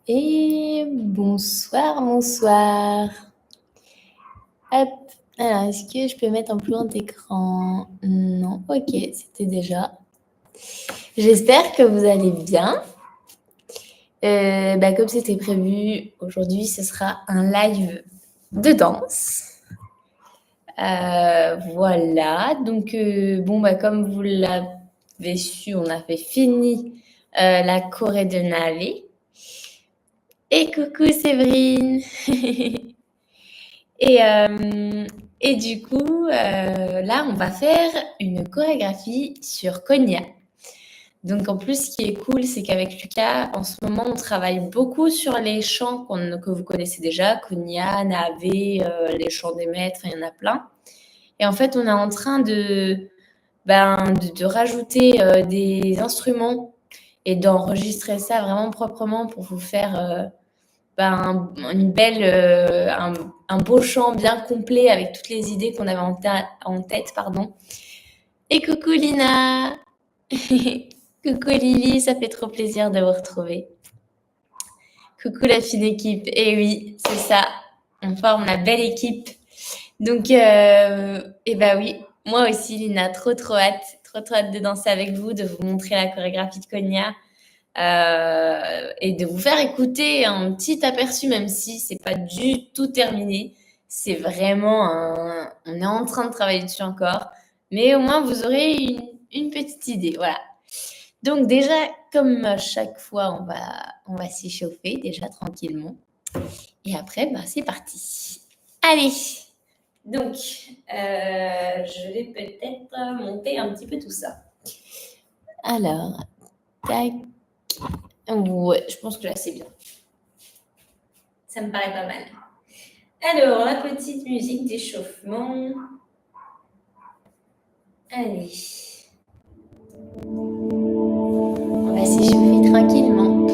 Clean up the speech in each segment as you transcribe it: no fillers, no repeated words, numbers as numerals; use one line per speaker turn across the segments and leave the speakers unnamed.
Et bonsoir, bonsoir. Hop. Alors, est-ce que je peux mettre en plus grand écran? Non, ok, c'était déjà. J'espère que vous allez bien. Comme c'était prévu, aujourd'hui, ce sera un live de danse. Voilà, donc comme vous l'avez su, on avait fini la Corée de Navy. Et coucou Séverine. Et du coup, là, on va faire une chorégraphie sur Konya. Donc, en plus, ce qui est cool, c'est qu'avec Lucas, en ce moment, on travaille beaucoup sur les chants que vous connaissez déjà, Konya, Navé, les chants des maîtres, il y en a plein. Et en fait, on est en train de rajouter des instruments et d'enregistrer ça vraiment proprement pour vous faire une belle, un beau chant bien complet avec toutes les idées qu'on avait en tête, pardon. Et coucou Lina. Coucou Lily, ça fait trop plaisir de vous retrouver. Coucou la fine équipe. Et oui, c'est ça. On forme la belle équipe. Donc, oui, moi aussi Lina, trop hâte de danser avec vous, de vous montrer la chorégraphie de Konya. Et de vous faire écouter un petit aperçu, même si c'est pas du tout terminé. C'est vraiment on est en train de travailler dessus encore, mais au moins vous aurez une petite idée, voilà. Donc déjà, comme à chaque fois, on va s'échauffer déjà tranquillement. Et après, c'est parti. Allez. Donc, je vais peut-être monter un petit peu tout ça. Alors, tac. Ouais, je pense que là, c'est bien. Ça me paraît pas mal. Alors, la petite musique d'échauffement. Allez. On va s'échauffer tranquillement.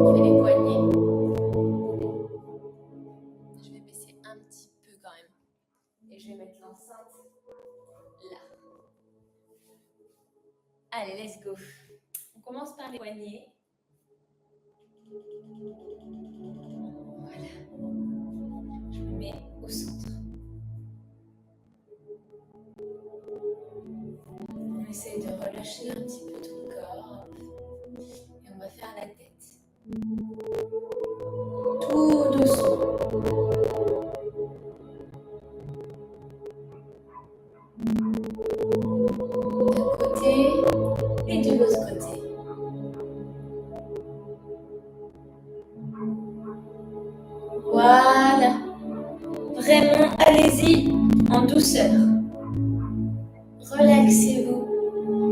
Je vais les poignets. Je vais baisser un petit peu quand même. Et je vais mettre l'enceinte là. Allez, let's go. On commence par les poignets. Voilà. Je me mets au centre. On essaie de relâcher un petit peu tout le corps. Et on va faire la tête. Tout doucement. D'un côté et de l'autre côté. Voilà. Vraiment, allez-y en douceur. Relaxez-vous.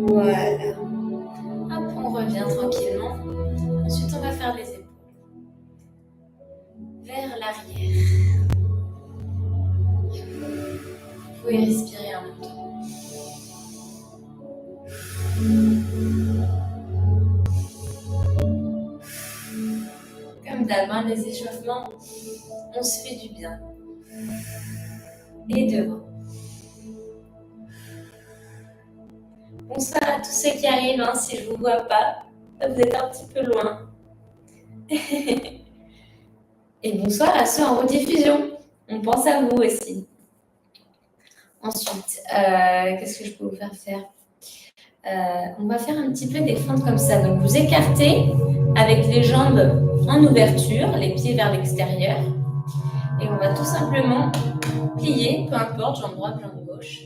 Voilà. Hop, on revient tranquillement. Ensuite, on va faire les épaules. Vers l'arrière. Vous pouvez respirer en même temps. Comme d'hab, les échauffements, on se fait du bien. Et devant. Bonsoir à tous ceux qui arrivent, si je ne vous vois pas, vous êtes un petit peu loin. Et bonsoir à ceux en rediffusion, on pense à vous aussi. Ensuite, qu'est-ce que je peux vous faire faire? On va faire un petit peu des fentes comme ça. Donc, vous écartez avec les jambes en ouverture, les pieds vers l'extérieur. Et on va tout simplement plier, peu importe, jambe droite, jambe gauche.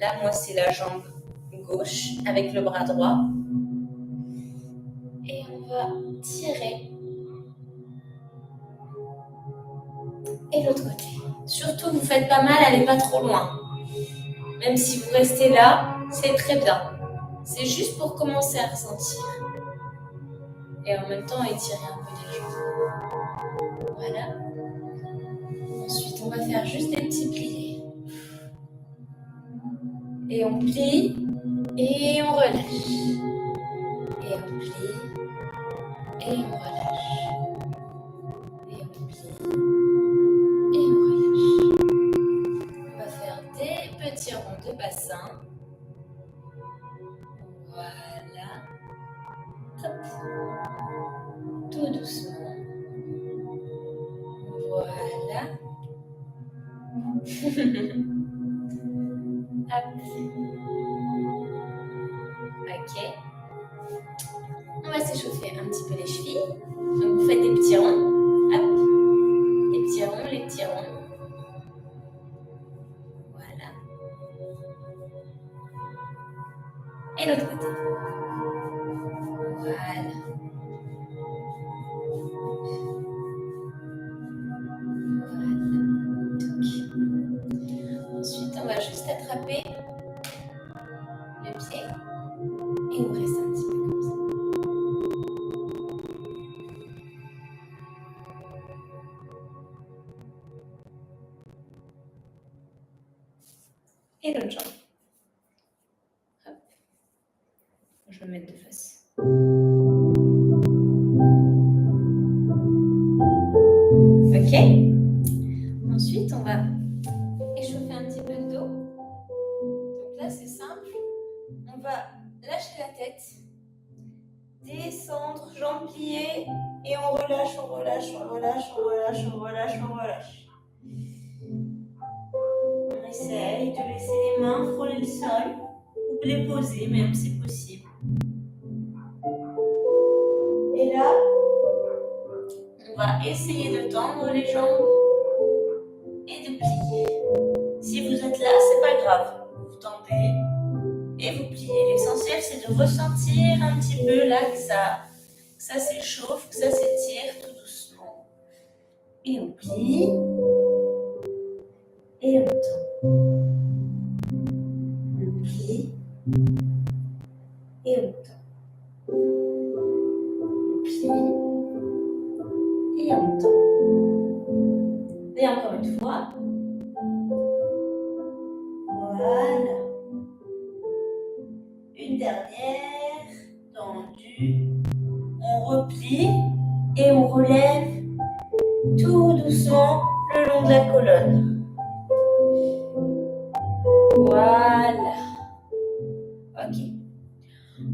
Là, moi, c'est la jambe gauche avec le bras droit. Et on va tirer. Et l'autre côté. Surtout, vous faites pas mal, allez pas trop loin. Même si vous restez là, c'est très bien. C'est juste pour commencer à ressentir. Et en même temps, étirer un peu les jambes. Voilà. Ensuite, on va faire juste des petits pliés. Et on plie et on relâche. Et on plie et on relâche. Et on plie et on relâche. On va faire des petits ronds de bassin. Voilà. Hop. Tout doucement. Voilà. Hop. Ok. On va s'échauffer un petit peu les chevilles. Donc vous faites des petits ronds. Hop. Les petits ronds, les petits ronds. Voilà. Et l'autre côté. Voilà. Ensuite, on va juste attraper le pied et on reste un petit peu comme ça. Et l'autre jambe. Hop. Je vais me mettre de face. Ok. Ensuite, on va échauffer un petit peu le dos. Donc là, c'est simple. On va lâcher la tête, descendre, jambes pliées, et on relâche, on relâche, on relâche, on relâche, on relâche, on relâche. On essaye de laisser les mains frôler le sol, ou les poser même, c'est possible. Et là, on va essayer de tendre les jambes et de plier. Si vous êtes là, c'est pas grave. Vous tendez et vous pliez. L'essentiel, c'est de ressentir un petit peu là que ça s'échauffe, que ça s'étire tout doucement. Et on plie. Et on tend. On plie. Et on tend. On plie. Et on tend. Et encore une fois. Voilà. Une dernière. Tendue. On replie et on relève tout doucement le long de la colonne. Voilà. Ok.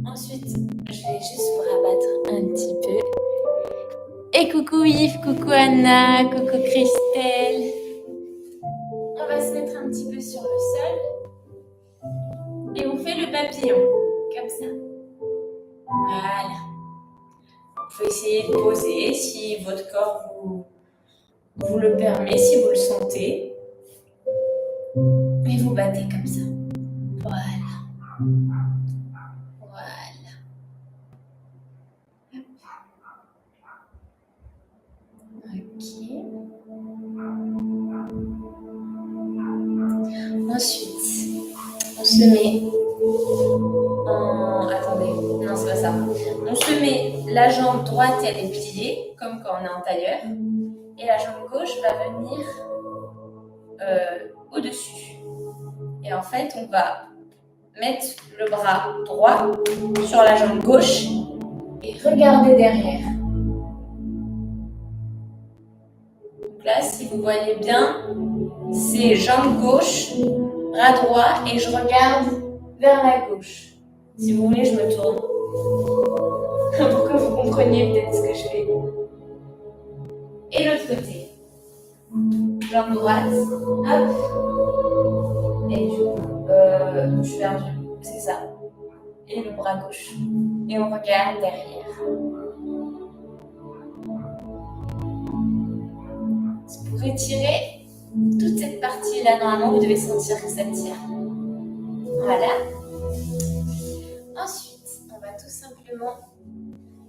Ensuite, je vais juste vous rabattre un petit peu. Et coucou Yves, coucou Anna, coucou Christelle. On va se mettre un petit peu sur le sol. Et on fait le papillon, comme ça. Voilà. Vous pouvez essayer de poser si votre corps vous le permet, si vous le sentez. Et vous battez comme ça. Voilà. Voilà. Ok. Ensuite, on se met en... Attendez, non c'est pas ça. On se met la jambe droite, elle est pliée, comme quand on est en tailleur. Et la jambe gauche va venir au-dessus. Et en fait, on va mettre le bras droit sur la jambe gauche et regarder derrière. Donc là, si vous voyez bien, c'est jambe gauche, bras droit et je regarde vers la gauche. Si vous voulez, je me tourne pour que vous compreniez peut-être ce que je fais. Et l'autre côté. Jambe droite, hop. Et du coup, je suis perdue, c'est ça. Et le bras gauche. Et on regarde derrière. Pour étirer toute cette partie-là, normalement, vous devez sentir que ça tire. Voilà. Ensuite, on va tout simplement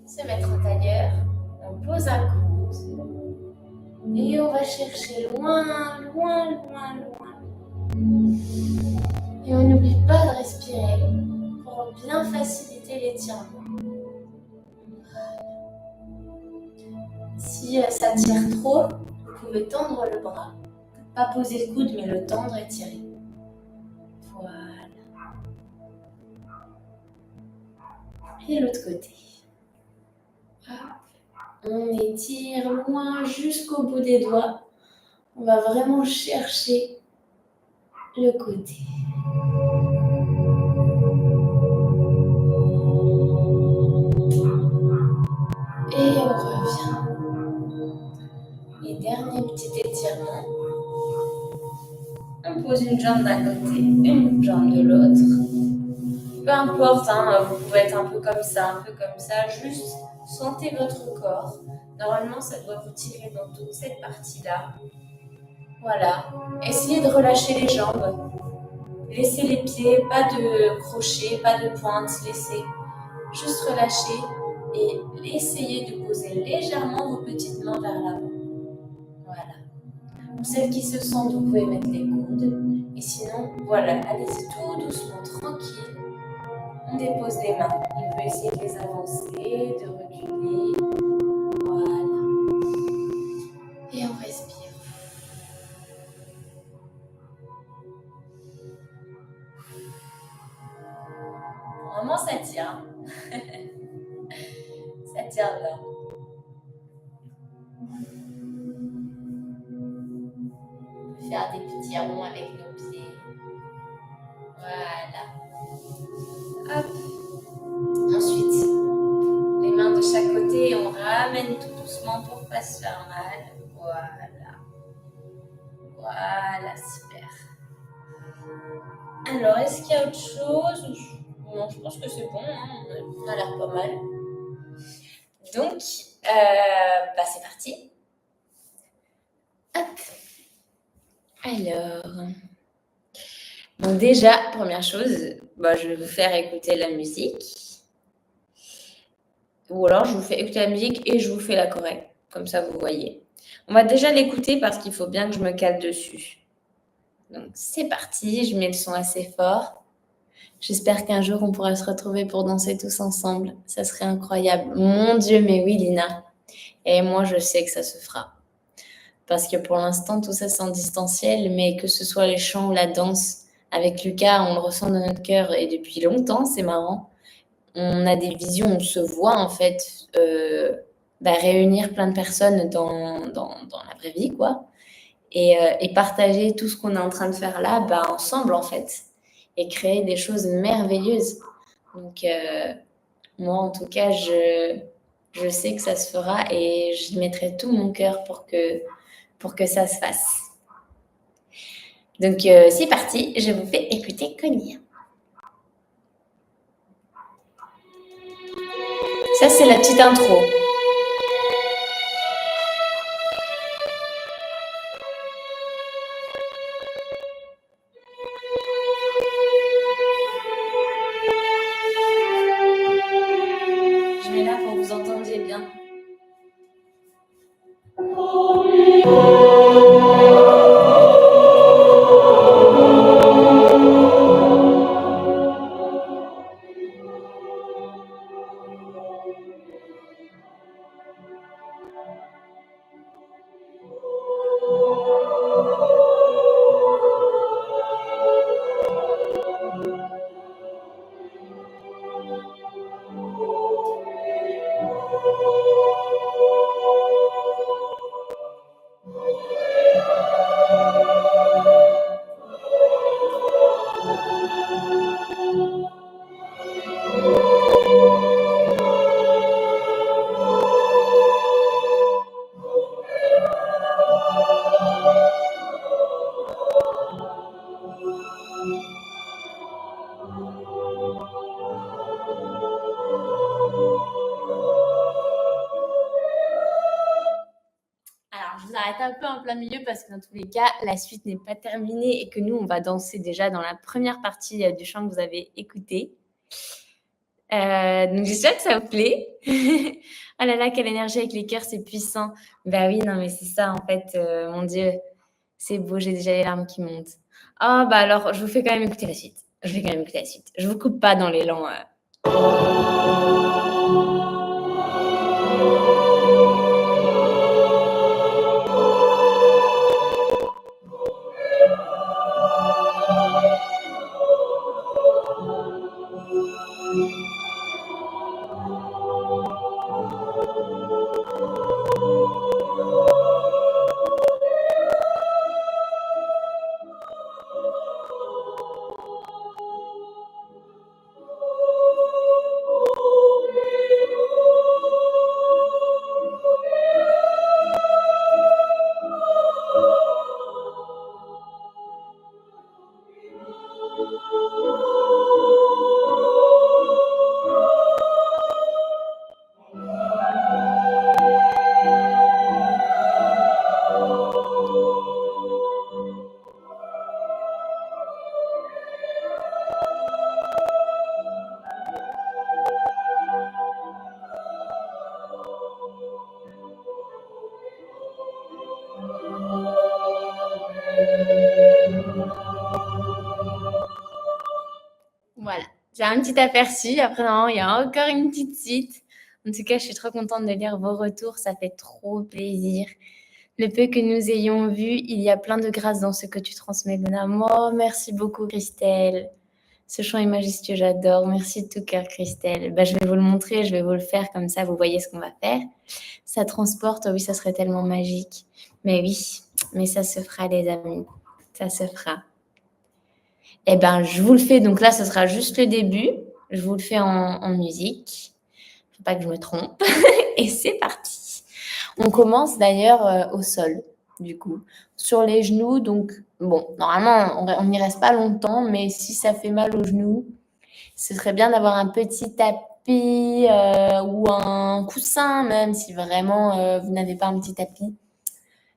se mettre en tailleur. On pose un coude. Et on va chercher loin, loin, loin, loin. Et on n'oublie pas de respirer pour bien faciliter l'étirement. Si ça tire trop, vous pouvez tendre le bras. Pas poser le coude, mais le tendre et tirer. Voilà. Et l'autre côté. Hop. On étire loin jusqu'au bout des doigts. On va vraiment chercher le côté. jambe d'un côté, une jambe de l'autre. Peu importe, hein, vous pouvez être un peu comme ça, juste sentez votre corps. Normalement, ça doit vous tirer dans toute cette partie-là. Voilà. Essayez de relâcher les jambes. Laissez les pieds, pas de crochet, pas de pointe, laissez. Juste relâcher et essayez de poser légèrement vos petites mains vers l'avant. Voilà. Pour celles qui se sentent, vous pouvez mettre les coudes. Et sinon, voilà, allez-y tout doucement, tranquille. On dépose les mains. On peut essayer de les avancer, de reculer. Voilà. Et on respire. Pour le moment, ça tient. Ça tient bien. On peut faire des petits ronds avec nos pieds. Voilà. Hop. Ensuite, les mains de chaque côté, on ramène tout doucement pour ne pas se faire mal. Voilà. Voilà, super. Alors, est-ce qu'il y a autre chose? Non, je pense que c'est bon, hein. On a l'air pas mal. Donc, c'est parti. Hop. Alors, donc déjà, première chose, je vais vous faire écouter la musique. Ou alors, je vous fais écouter la musique et je vous fais la choré. Comme ça, vous voyez. On va déjà l'écouter parce qu'il faut bien que je me cale dessus. Donc, c'est parti. Je mets le son assez fort. J'espère qu'un jour, on pourra se retrouver pour danser tous ensemble. Ça serait incroyable. Mon Dieu, mais oui, Lina. Et moi, je sais que ça se fera. Parce que pour l'instant, tout ça, c'est en distanciel. Mais que ce soit les chants ou la danse, avec Lucas, on le ressent dans notre cœur. Et depuis longtemps, c'est marrant. On a des visions, on se voit en fait réunir plein de personnes dans la vraie vie, quoi. Et partager tout ce qu'on est en train de faire là, ensemble en fait. Et créer des choses merveilleuses. Donc, moi, en tout cas, je sais que ça se fera et je mettrai tout mon cœur pour que ça se fasse. Donc, c'est parti, je vous fais écouter Connie. Ça, c'est la petite intro. Je mets là pour que vous entendiez bien. Alors, je vous arrête un peu en plein milieu parce que dans tous les cas, la suite n'est pas terminée et que nous, on va danser déjà dans la première partie du chant que vous avez écouté. Donc, j'espère que ça vous plaît. Oh là là, quelle énergie avec les cœurs, c'est puissant. Bah oui, non, mais c'est ça, en fait, mon Dieu, c'est beau, j'ai déjà les larmes qui montent. Oh, alors, je vous fais quand même écouter la suite. Je vous coupe pas dans l'élan. Voilà, j'ai un petit aperçu. Après, non, il y a encore une petite suite. En tout cas, je suis trop contente de lire vos retours. Ça fait trop plaisir. Le peu que nous ayons vu, il y a plein de grâce dans ce que tu transmets, Luna. Oh, merci beaucoup, Christelle. Ce chant est majestueux, j'adore. Merci de tout cœur, Christelle. Bah, je vais vous le montrer, je vais vous le faire comme ça, vous voyez ce qu'on va faire. Ça transporte, oui, ça serait tellement magique. Mais oui, mais ça se fera, les amis. Ça se fera. Eh ben, je vous le fais. Donc là, ce sera juste le début. Je vous le fais en musique. Faut pas que je me trompe. Et c'est parti. On commence d'ailleurs au sol, du coup, sur les genoux. Donc, bon, normalement, on n'y reste pas longtemps, mais si ça fait mal aux genoux, ce serait bien d'avoir un petit tapis ou un coussin, même si vraiment vous n'avez pas un petit tapis.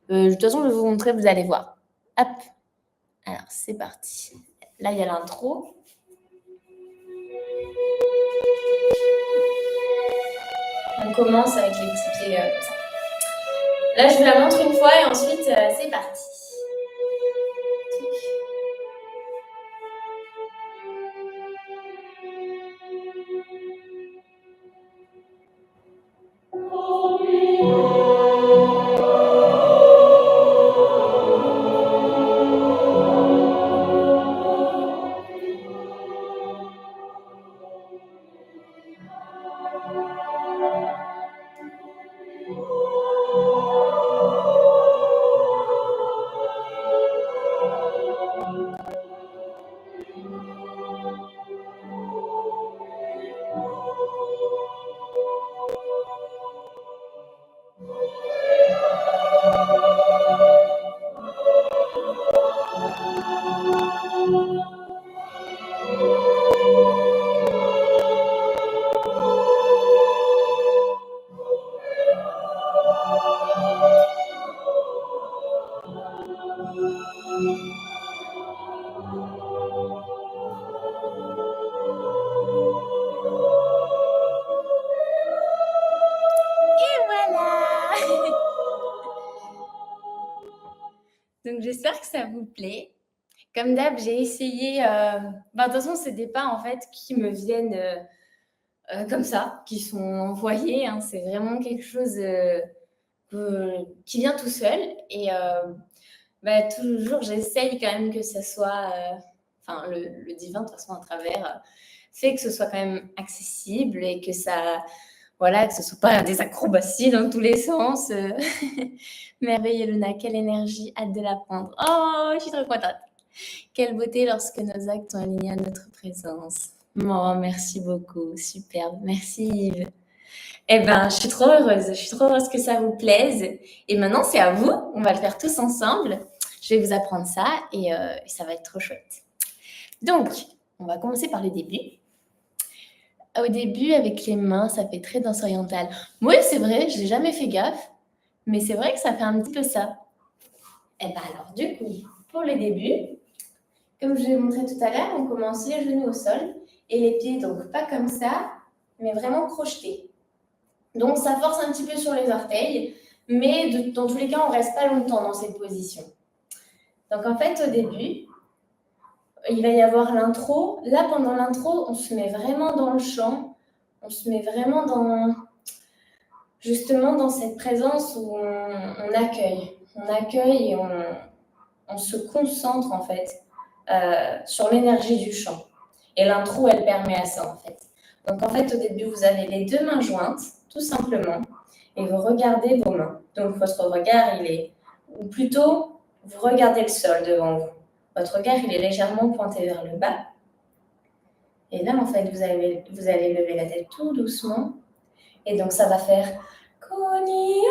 De toute façon, je vais vous montrer, vous allez voir. Hop. Alors, c'est parti. Là, il y a l'intro. On commence avec les petits pieds comme ça. Là, je vous la montre une fois et ensuite, c'est parti. Donc, j'espère que ça vous plaît. Comme d'hab, j'ai essayé. De toute façon, c'est des pas en fait qui me viennent comme ça, qui sont envoyés. Hein. C'est vraiment quelque chose qui vient tout seul. Et toujours, j'essaye quand même que ça soit. Enfin, le divin, de toute façon, à travers, fait que ce soit quand même accessible et que ça. Voilà, que ce ne soit pas des acrobaties dans tous les sens. Merveilleux, Luna, quelle énergie, hâte de l'apprendre. Oh, je suis trop contente. Quelle beauté lorsque nos actes sont alignés à notre présence. Oh, merci beaucoup, superbe. Merci Yves. Eh ben, je suis trop heureuse. Je suis trop heureuse que ça vous plaise. Et maintenant, c'est à vous. On va le faire tous ensemble. Je vais vous apprendre ça et ça va être trop chouette. Donc, on va commencer par le début. Au début, avec les mains, ça fait très danse orientale. Oui, c'est vrai, je n'ai jamais fait gaffe. Mais c'est vrai que ça fait un petit peu ça. Eh ben alors, du coup, pour le début, comme je l'ai montré tout à l'heure, on commence les genoux au sol et les pieds, donc pas comme ça, mais vraiment crochetés. Donc ça force un petit peu sur les orteils, mais dans tous les cas, on ne reste pas longtemps dans cette position. Donc en fait, au début, il va y avoir l'intro. Là, pendant l'intro, on se met vraiment dans le chant, on se met vraiment justement dans cette présence où on accueille. On accueille et on se concentre en fait sur l'énergie du chant. Et l'intro, elle permet à ça en fait. Donc en fait, au début, vous avez les deux mains jointes, tout simplement, et vous regardez vos mains. Donc votre regard, ou plutôt, vous regardez le sol devant vous. Votre regard, il est légèrement pointé vers le bas. Et là, en fait, vous allez lever la tête tout doucement. Et donc, ça va faire Konia.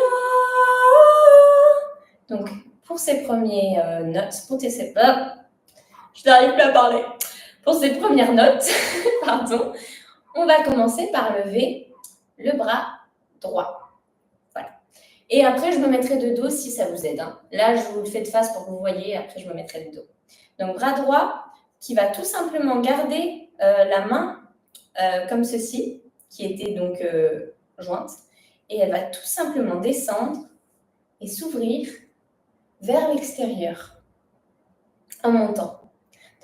Donc, pour ces premières notes, je n'arrive plus à parler. Pour ces premières notes, pardon, on va commencer par lever le bras droit. Voilà. Et après, je me mettrai de dos si ça vous aide. Hein. Là, je vous le fais de face pour que vous voyez. Après, je me mettrai de dos. Donc, bras droit qui va tout simplement garder la main comme ceci, qui était donc jointe. Et elle va tout simplement descendre et s'ouvrir vers l'extérieur en montant.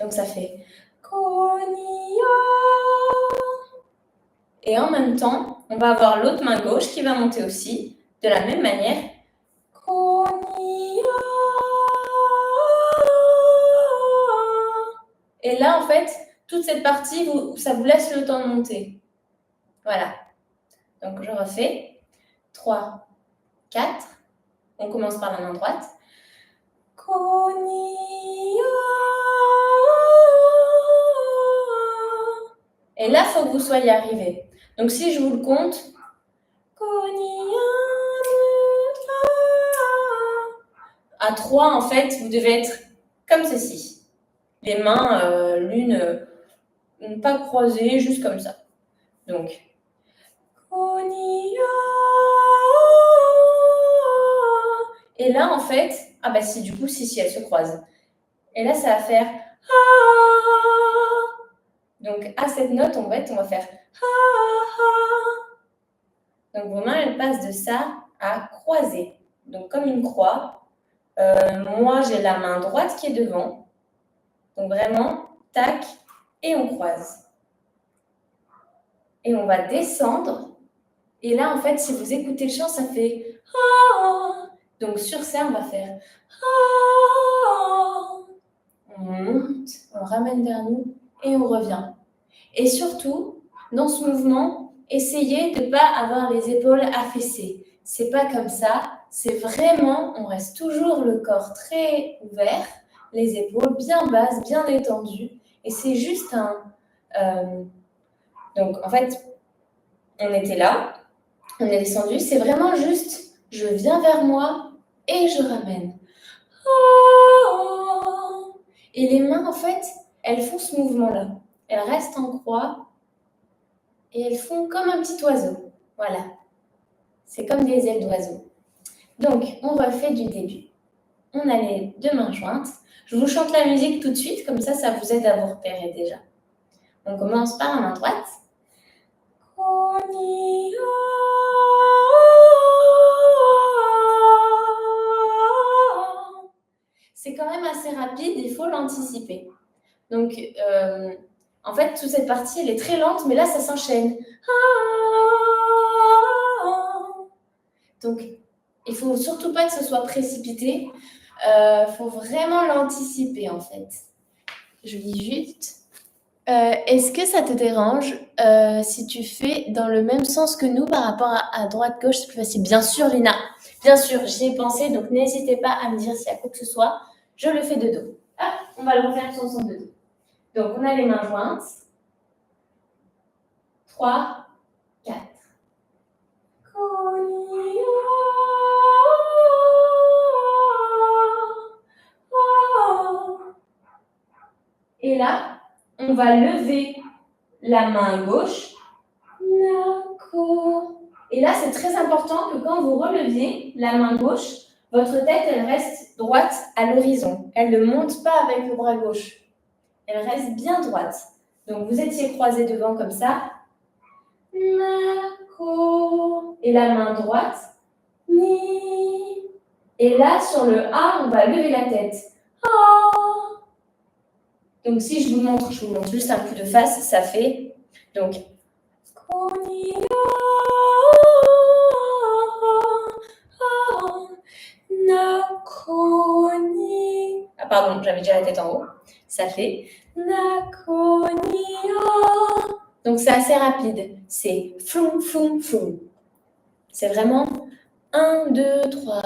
Donc, ça fait Konia. Et en même temps, on va avoir l'autre main gauche qui va monter aussi, de la même manière. Et là, en fait, toute cette partie, ça vous laisse le temps de monter. Voilà. Donc, je refais. 3, 4. On commence par la main droite. Et là, il faut que vous soyez arrivé. Donc, si je vous le compte, à 3, en fait, vous devez être comme ceci. Les mains, l'une, pas croisées, juste comme ça. Donc, et là, en fait, ah bah si, du coup, si, elles se croisent. Et là, ça va faire donc, à cette note, on va faire donc, vos mains, elles passent de ça à croiser. Donc, comme une croix. Moi, j'ai la main droite qui est devant. Donc, vraiment, tac, et on croise. Et on va descendre. Et là, en fait, si vous écoutez le chant, ça fait donc, sur ça, on va faire on monte, on ramène vers nous et on revient. Et surtout, dans ce mouvement, essayez de ne pas avoir les épaules affaissées. C'est pas comme ça, c'est vraiment, on reste toujours le corps très ouvert, les épaules bien basses, bien détendues. Et c'est juste donc, en fait, on était là, on est descendu, c'est vraiment juste, je viens vers moi et je ramène. Et les mains, en fait, elles font ce mouvement-là. Elles restent en croix et elles font comme un petit oiseau. Voilà. C'est comme des ailes d'oiseau. Donc, on refait du début. On a les deux mains jointes. Je vous chante la musique tout de suite, comme ça vous aide à vous repérer déjà. On commence par la main droite. C'est quand même assez rapide, il faut l'anticiper. Donc, en fait, toute cette partie, elle est très lente, mais là, ça s'enchaîne. Donc, il ne faut surtout pas que ce soit précipité. Il faut vraiment l'anticiper, en fait. Je lis juste. Est-ce que ça te dérange si tu fais dans le même sens que nous par rapport à droite-gauche, c'est plus facile? Bien sûr, Lina. Bien sûr, j'y ai pensé, donc n'hésitez pas à me dire s'il y a quoi que ce soit. Je le fais de dos. Hop, on va le refaire tous ensemble de dos. Donc, on a les mains jointes. 3, 4. Et là, on va lever la main gauche. Et là, c'est très important que quand vous releviez la main gauche, votre tête, elle reste droite à l'horizon. Elle ne monte pas avec le bras gauche. Elle reste bien droite. Donc, vous étiez croisés devant comme ça. Et la main droite. Et là, sur le A, on va lever la tête. Donc, si je vous montre juste un coup de face, ça fait donc. Ah, pardon, j'avais déjà la tête en haut. Ça fait. Donc, c'est assez rapide. C'est floum, floum, floum. C'est vraiment 1, 2, 3.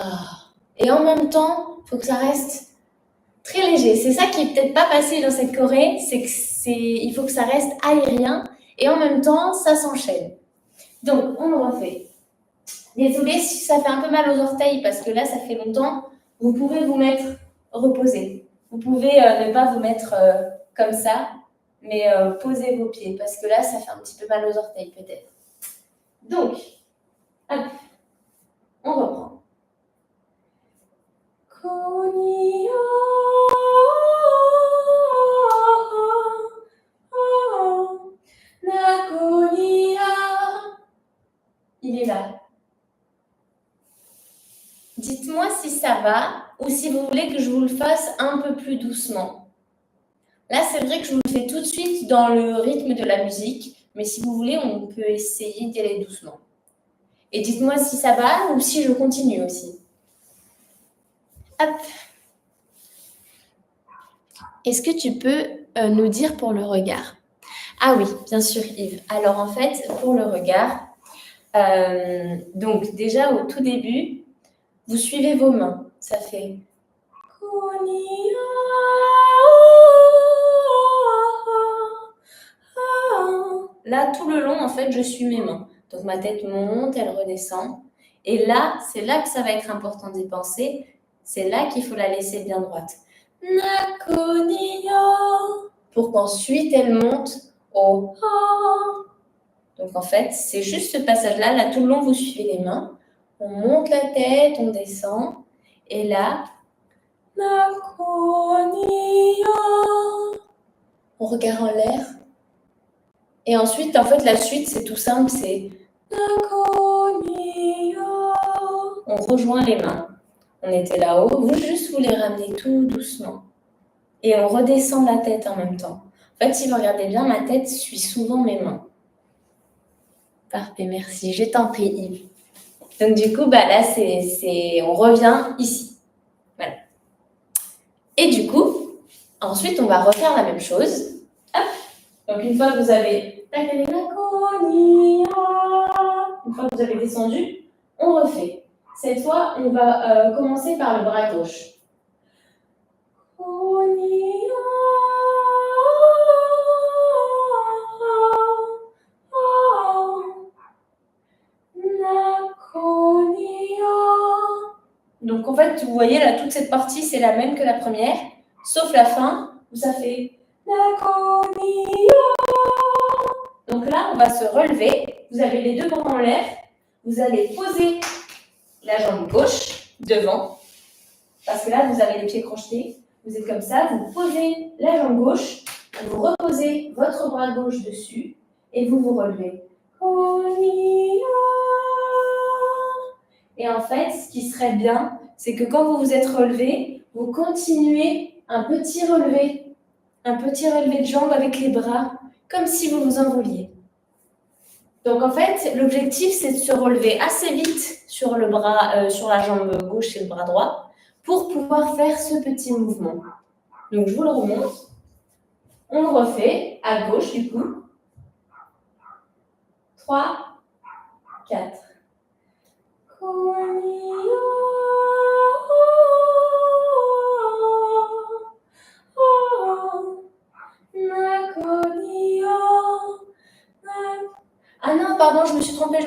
Et en même temps, il faut que ça reste très léger. C'est ça qui est peut-être pas facile dans cette choré, il faut que ça reste aérien et en même temps, ça s'enchaîne. Donc, on le refait. Désolée si ça fait un peu mal aux orteils parce que là, ça fait longtemps. Vous pouvez vous mettre reposé. Vous pouvez ne pas vous mettre comme ça, mais poser vos pieds parce que là, ça fait un petit peu mal aux orteils peut-être. Donc, hop, on reprend. Il est là. Dites-moi si ça va ou si vous voulez que je vous le fasse un peu plus doucement. Là, c'est vrai que je vous le fais tout de suite dans le rythme de la musique. Mais si vous voulez, on peut essayer d'y aller doucement. Et dites-moi si ça va ou si je continue aussi. Hop. Est-ce que tu peux nous dire pour le regard? Ah oui, bien sûr, Yves. Alors en fait, pour le regard, donc déjà au tout début, vous suivez vos mains. Ça fait... Là, tout le long, en fait, je suis mes mains. Donc ma tête monte, elle redescend. Et là, c'est là que ça va être important d'y penser. C'est là qu'il faut la laisser bien droite. Nakonia. Pour qu'ensuite elle monte au ha. Donc en fait, c'est juste ce passage-là. Là, tout le long, vous suivez les mains. On monte la tête, on descend. Et là, Nakonia. On regarde en l'air. Et ensuite, en fait, la suite, c'est tout simple. C'est Nakonia. On rejoint les mains. On était là-haut. Vous juste vous les ramenez tout doucement. Et on redescend la tête en même temps. En fait, si vous regardez bien, ma tête suit souvent mes mains. Parfait, merci. Je t'en prie, Yves. Donc, du coup, là, on revient ici. Voilà. Et du coup, ensuite, on va refaire la même chose. Hop. Donc, une fois que vous avez... Une fois que vous avez descendu, on refait. Cette fois, on va commencer par le bras gauche. Donc en fait, vous voyez là, toute cette partie, c'est la même que la première, sauf la fin, où ça fait Donc là, on va se relever. Vous avez les deux bras en l'air. Vous allez poser la jambe gauche devant, parce que là, vous avez les pieds crochetés. Vous êtes comme ça, vous posez la jambe gauche, vous reposez votre bras gauche dessus, et vous vous relevez. Et en fait, ce qui serait bien, c'est que quand vous vous êtes relevé, vous continuez un petit relevé de jambes avec les bras, comme si vous vous envoliez. Donc en fait, l'objectif, c'est de se relever assez vite sur le bras, sur la jambe gauche et le bras droit, pour pouvoir faire ce petit mouvement. Donc je vous le remonte. On le refait à gauche du coup. 3, 4. Ah non, pardon, je me suis trompée.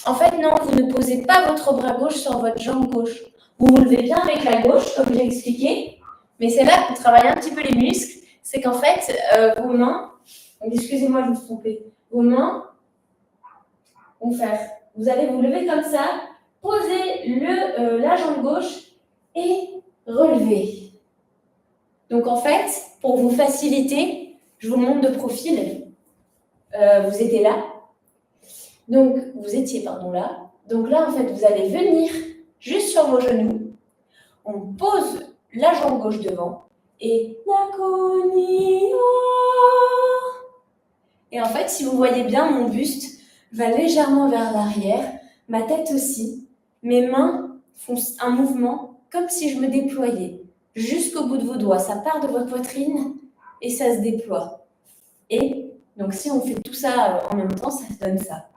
En fait, non, vous ne posez pas votre bras gauche sur votre jambe gauche. Vous vous levez bien avec la gauche, comme j'ai expliqué, mais c'est là qu'on travaille un petit peu les muscles. C'est qu'en fait, vos mains, excusez-moi, je me suis trompée, vos mains vont faire, vous allez vous lever comme ça, poser la jambe gauche et relever. Donc en fait, pour vous faciliter, je vous montre de profil. Vous étiez là. Donc, vous étiez, là. Donc là, en fait, vous allez venir juste sur vos genoux. On pose la jambe gauche devant. Et en fait, si vous voyez bien, mon buste va légèrement vers l'arrière. Ma tête aussi. Mes mains font un mouvement comme si je me déployais. Jusqu'au bout de vos doigts. Ça part de votre poitrine et ça se déploie. Et donc, si on fait tout ça en même temps, ça donne ça.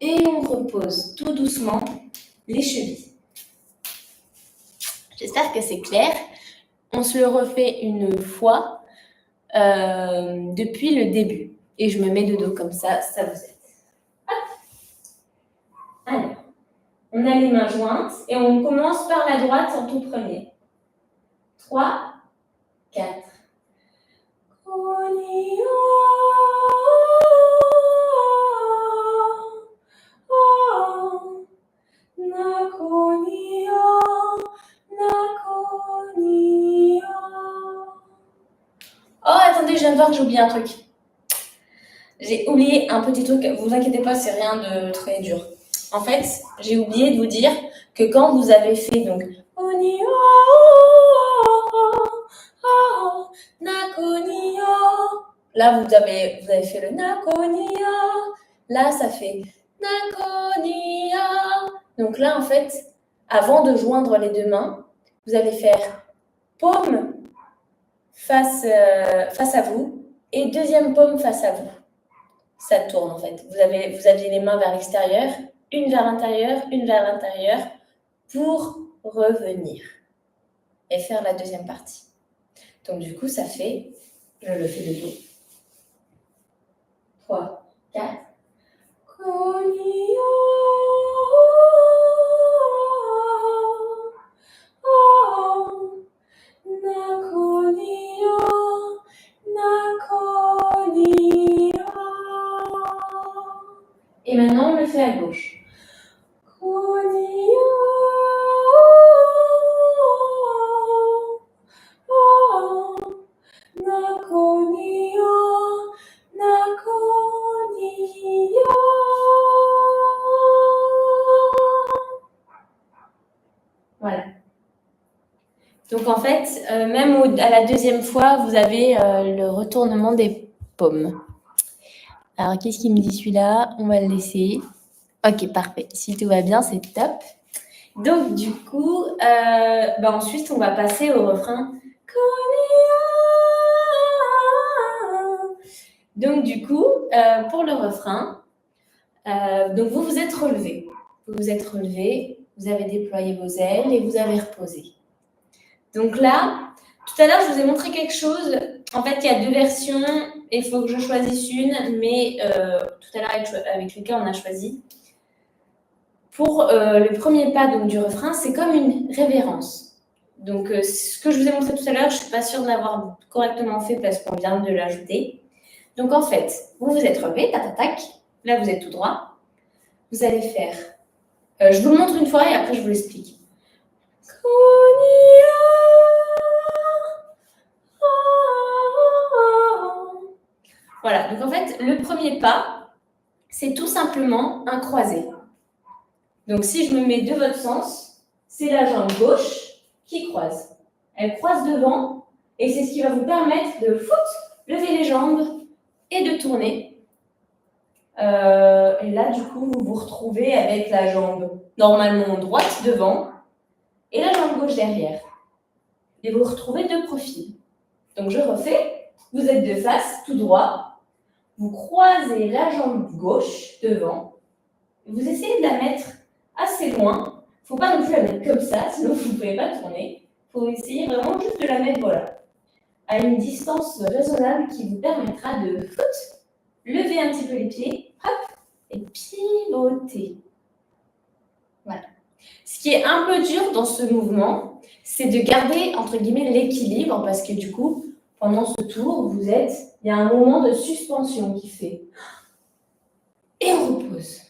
Et on repose tout doucement les chevilles. J'espère que c'est clair. On se le refait une fois depuis le début. Et je me mets de dos comme ça vous aide. Alors, on a les mains jointes et on commence par la droite en tout premier. 3, 4. Oh, attendez, je viens de voir que j'ai oublié un truc. J'ai oublié un petit truc, vous inquiétez pas, c'est rien de très dur. En fait, j'ai oublié de vous dire que quand vous avez fait donc Là, vous avez fait le Nakonia. Là, ça fait Nakonia. Donc là, en fait, avant de joindre les deux mains, vous allez faire paume face à vous et deuxième paume face à vous. Ça tourne en fait. Vous aviez les mains vers l'extérieur, une vers l'intérieur pour revenir et faire la deuxième partie. Donc du coup, ça fait, je le fais de dos. 3, 4. Et maintenant, on le fait à gauche. Voilà. Donc en fait, même à la deuxième fois, vous avez le retournement des paumes. Alors qu'est-ce qu'il me dit celui-là? On va le laisser. Ok, parfait. Si tout va bien, c'est top. Donc du coup, ensuite, on va passer au refrain. Donc du coup, pour le refrain, donc vous vous êtes relevé. Vous avez déployé vos ailes et vous avez reposé. Donc là, tout à l'heure, je vous ai montré quelque chose. En fait, il y a deux versions. Il faut que je choisisse une, mais tout à l'heure, avec Lucas, on a choisi. Pour le premier pas donc, du refrain, c'est comme une révérence. Donc, ce que je vous ai montré tout à l'heure, je ne suis pas sûre de l'avoir correctement fait parce qu'on vient de l'ajouter. Donc, en fait, vous vous êtes relevé, tac, tac, tac. Là, vous êtes tout droit. Vous allez faire... je vous le montre une fois et après, je vous l'explique. Voilà, donc en fait, le premier pas, c'est tout simplement un croisé. Donc, si je me mets de votre sens, c'est la jambe gauche qui croise. Elle croise devant et c'est ce qui va vous permettre de lever les jambes et de tourner. Et là, du coup, vous vous retrouvez avec la jambe normalement droite devant et la jambe gauche derrière. Et vous vous retrouvez de profil. Donc, je refais. Vous êtes de face, tout droit. Vous croisez la jambe gauche devant. Vous essayez de la mettre assez loin. Il ne faut pas non plus la mettre comme ça, sinon vous ne pouvez pas tourner. Il faut essayer vraiment juste de la mettre à une distance raisonnable qui vous permettra de lever un petit peu les pieds, hop, et pivoter. Voilà. Ce qui est un peu dur dans ce mouvement, c'est de garder, entre guillemets, l'équilibre, parce que du coup, pendant ce tour, il y a un moment de suspension qui fait. Et on repose.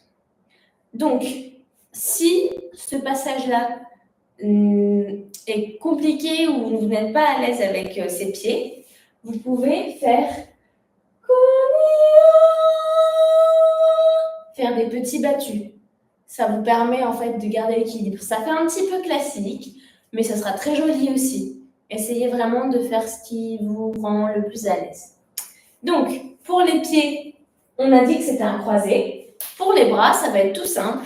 Donc, si ce passage-là est compliqué ou vous n'êtes pas à l'aise avec ses pieds, vous pouvez faire des petits battus. Ça vous permet en fait de garder l'équilibre. Ça fait un petit peu classique, mais ça sera très joli aussi. Essayez vraiment de faire ce qui vous rend le plus à l'aise. Donc, pour les pieds, on a dit que c'était un croisé. Pour les bras, ça va être tout simple.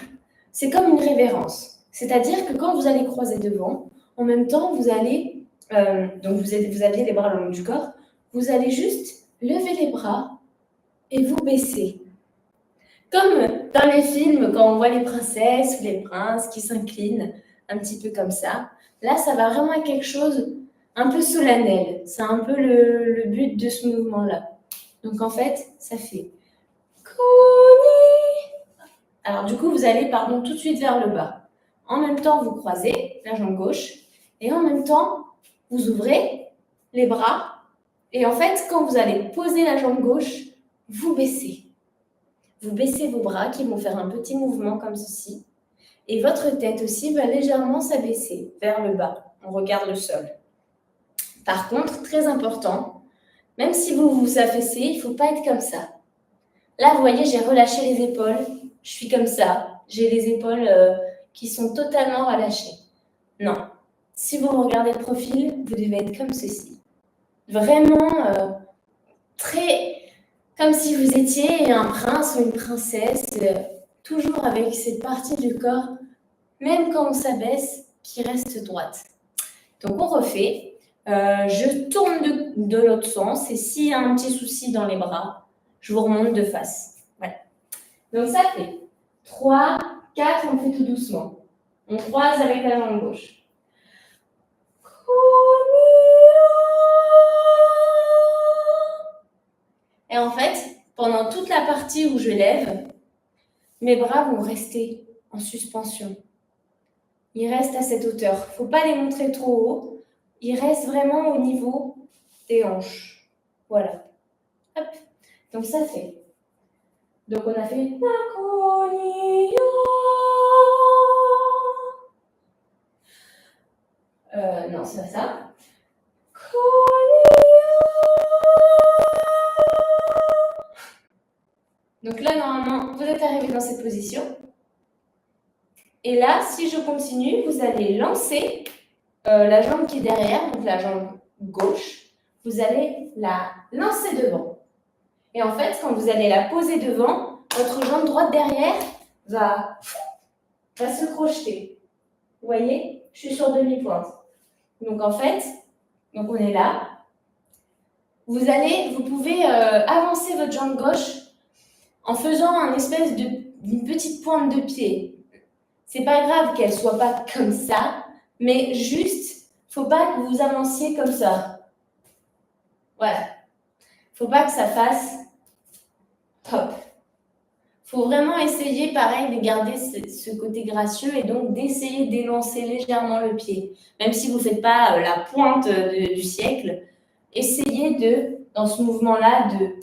C'est comme une révérence. C'est-à-dire que quand vous allez croiser devant, en même temps, vous allez, donc vous aviez les bras le long du corps, vous allez juste lever les bras et vous baisser. Comme dans les films, quand on voit les princesses ou les princes qui s'inclinent, un petit peu comme ça. Là, ça va vraiment être quelque chose un peu solennel. C'est un peu le but de ce mouvement-là. Donc, en fait, ça fait Koni. Alors, du coup, vous allez, tout de suite vers le bas. En même temps, vous croisez la jambe gauche. Et en même temps, vous ouvrez les bras. Et en fait, quand vous allez poser la jambe gauche, vous baissez. Vous baissez vos bras qui vont faire un petit mouvement comme ceci. Et votre tête aussi va légèrement s'abaisser vers le bas. On regarde le sol. Par contre, très important, même si vous vous affaissez, il ne faut pas être comme ça. Là, vous voyez, j'ai relâché les épaules. Je suis comme ça. J'ai les épaules qui sont totalement relâchées. Non. Si vous regardez le profil, vous devez être comme ceci. Vraiment très comme si vous étiez un prince ou une princesse, toujours avec cette partie du corps, même quand on s'abaisse, qui reste droite. Donc on refait. Je tourne de l'autre sens et s'il y a un petit souci dans les bras, je vous remonte de face. Voilà. Donc ça fait 3, 4, on fait tout doucement. On croise avec la jambe gauche. Et en fait, pendant toute la partie où je lève, mes bras vont rester en suspension. Ils restent à cette hauteur. Il ne faut pas les montrer trop haut. Ils restent vraiment au niveau des hanches. Voilà. Hop. Donc ça fait. Donc on a fait. Non, c'est pas ça. Donc là, normalement, vous êtes arrivé dans cette position. Et là, si je continue, vous allez lancer la jambe qui est derrière, donc la jambe gauche. Vous allez la lancer devant. Et en fait, quand vous allez la poser devant, votre jambe droite derrière va se crocheter. Vous voyez, je suis sur demi-pointe. Donc en fait, donc on est là. Vous pouvez avancer votre jambe gauche en faisant un espèce d'une petite pointe de pied. C'est pas grave qu'elle soit pas comme ça, mais juste, faut pas que vous avanciez comme ça. Voilà. Faut pas que ça fasse hop. Faut vraiment essayer, pareil, de garder ce côté gracieux et donc d'essayer d'élancer légèrement le pied. Même si vous ne faites pas la pointe du siècle, essayez dans ce mouvement-là, de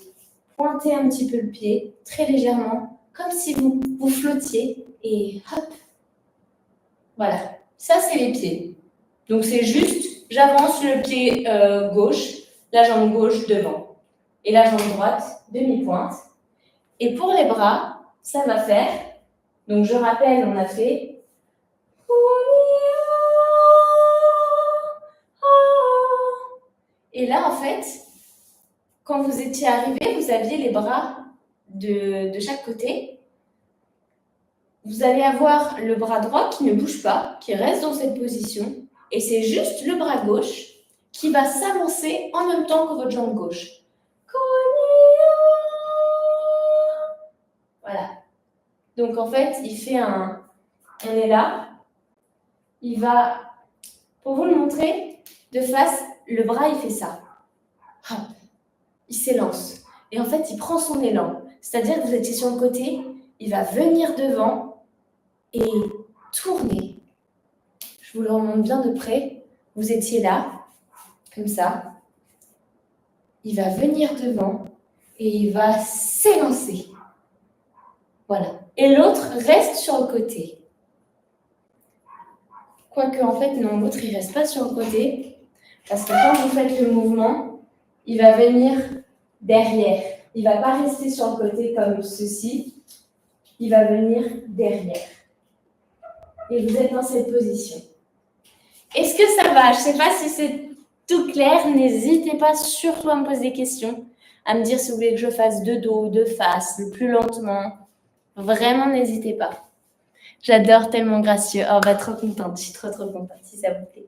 pointer un petit peu le pied, très légèrement, comme si vous flottiez et hop. Voilà. Ça, c'est les pieds. Donc, c'est juste, j'avance le pied gauche, la jambe gauche devant et la jambe droite, demi-pointe. Et pour les bras, ça va faire, donc je rappelle, on a fait et là en fait, quand vous étiez arrivé, vous aviez les bras de chaque côté. Vous allez avoir le bras droit qui ne bouge pas, qui reste dans cette position, et c'est juste le bras gauche qui va s'avancer en même temps que votre jambe gauche. Voilà. Donc en fait, il fait on est là, il va, pour vous le montrer, de face, le bras il fait ça. Hop, il s'élance. Et en fait, il prend son élan. C'est-à-dire que vous étiez sur le côté, il va venir devant et tourner. Je vous le remonte bien de près. Vous étiez là, comme ça. Il va venir devant et il va s'élancer. Voilà. Et l'autre reste sur le côté. Quoique, en fait, non, l'autre, il ne reste pas sur le côté. Parce que quand vous faites le mouvement, il va venir derrière. Il ne va pas rester sur le côté comme ceci. Il va venir derrière. Et vous êtes dans cette position. Est-ce que ça va? Je ne sais pas si c'est tout clair. N'hésitez pas surtout à me poser des questions, à me dire si vous voulez que je fasse de dos, de face, le plus lentement. Vraiment, n'hésitez pas. J'adore tellement gracieux. Oh, trop contente. Je suis trop contente si ça vous plaît.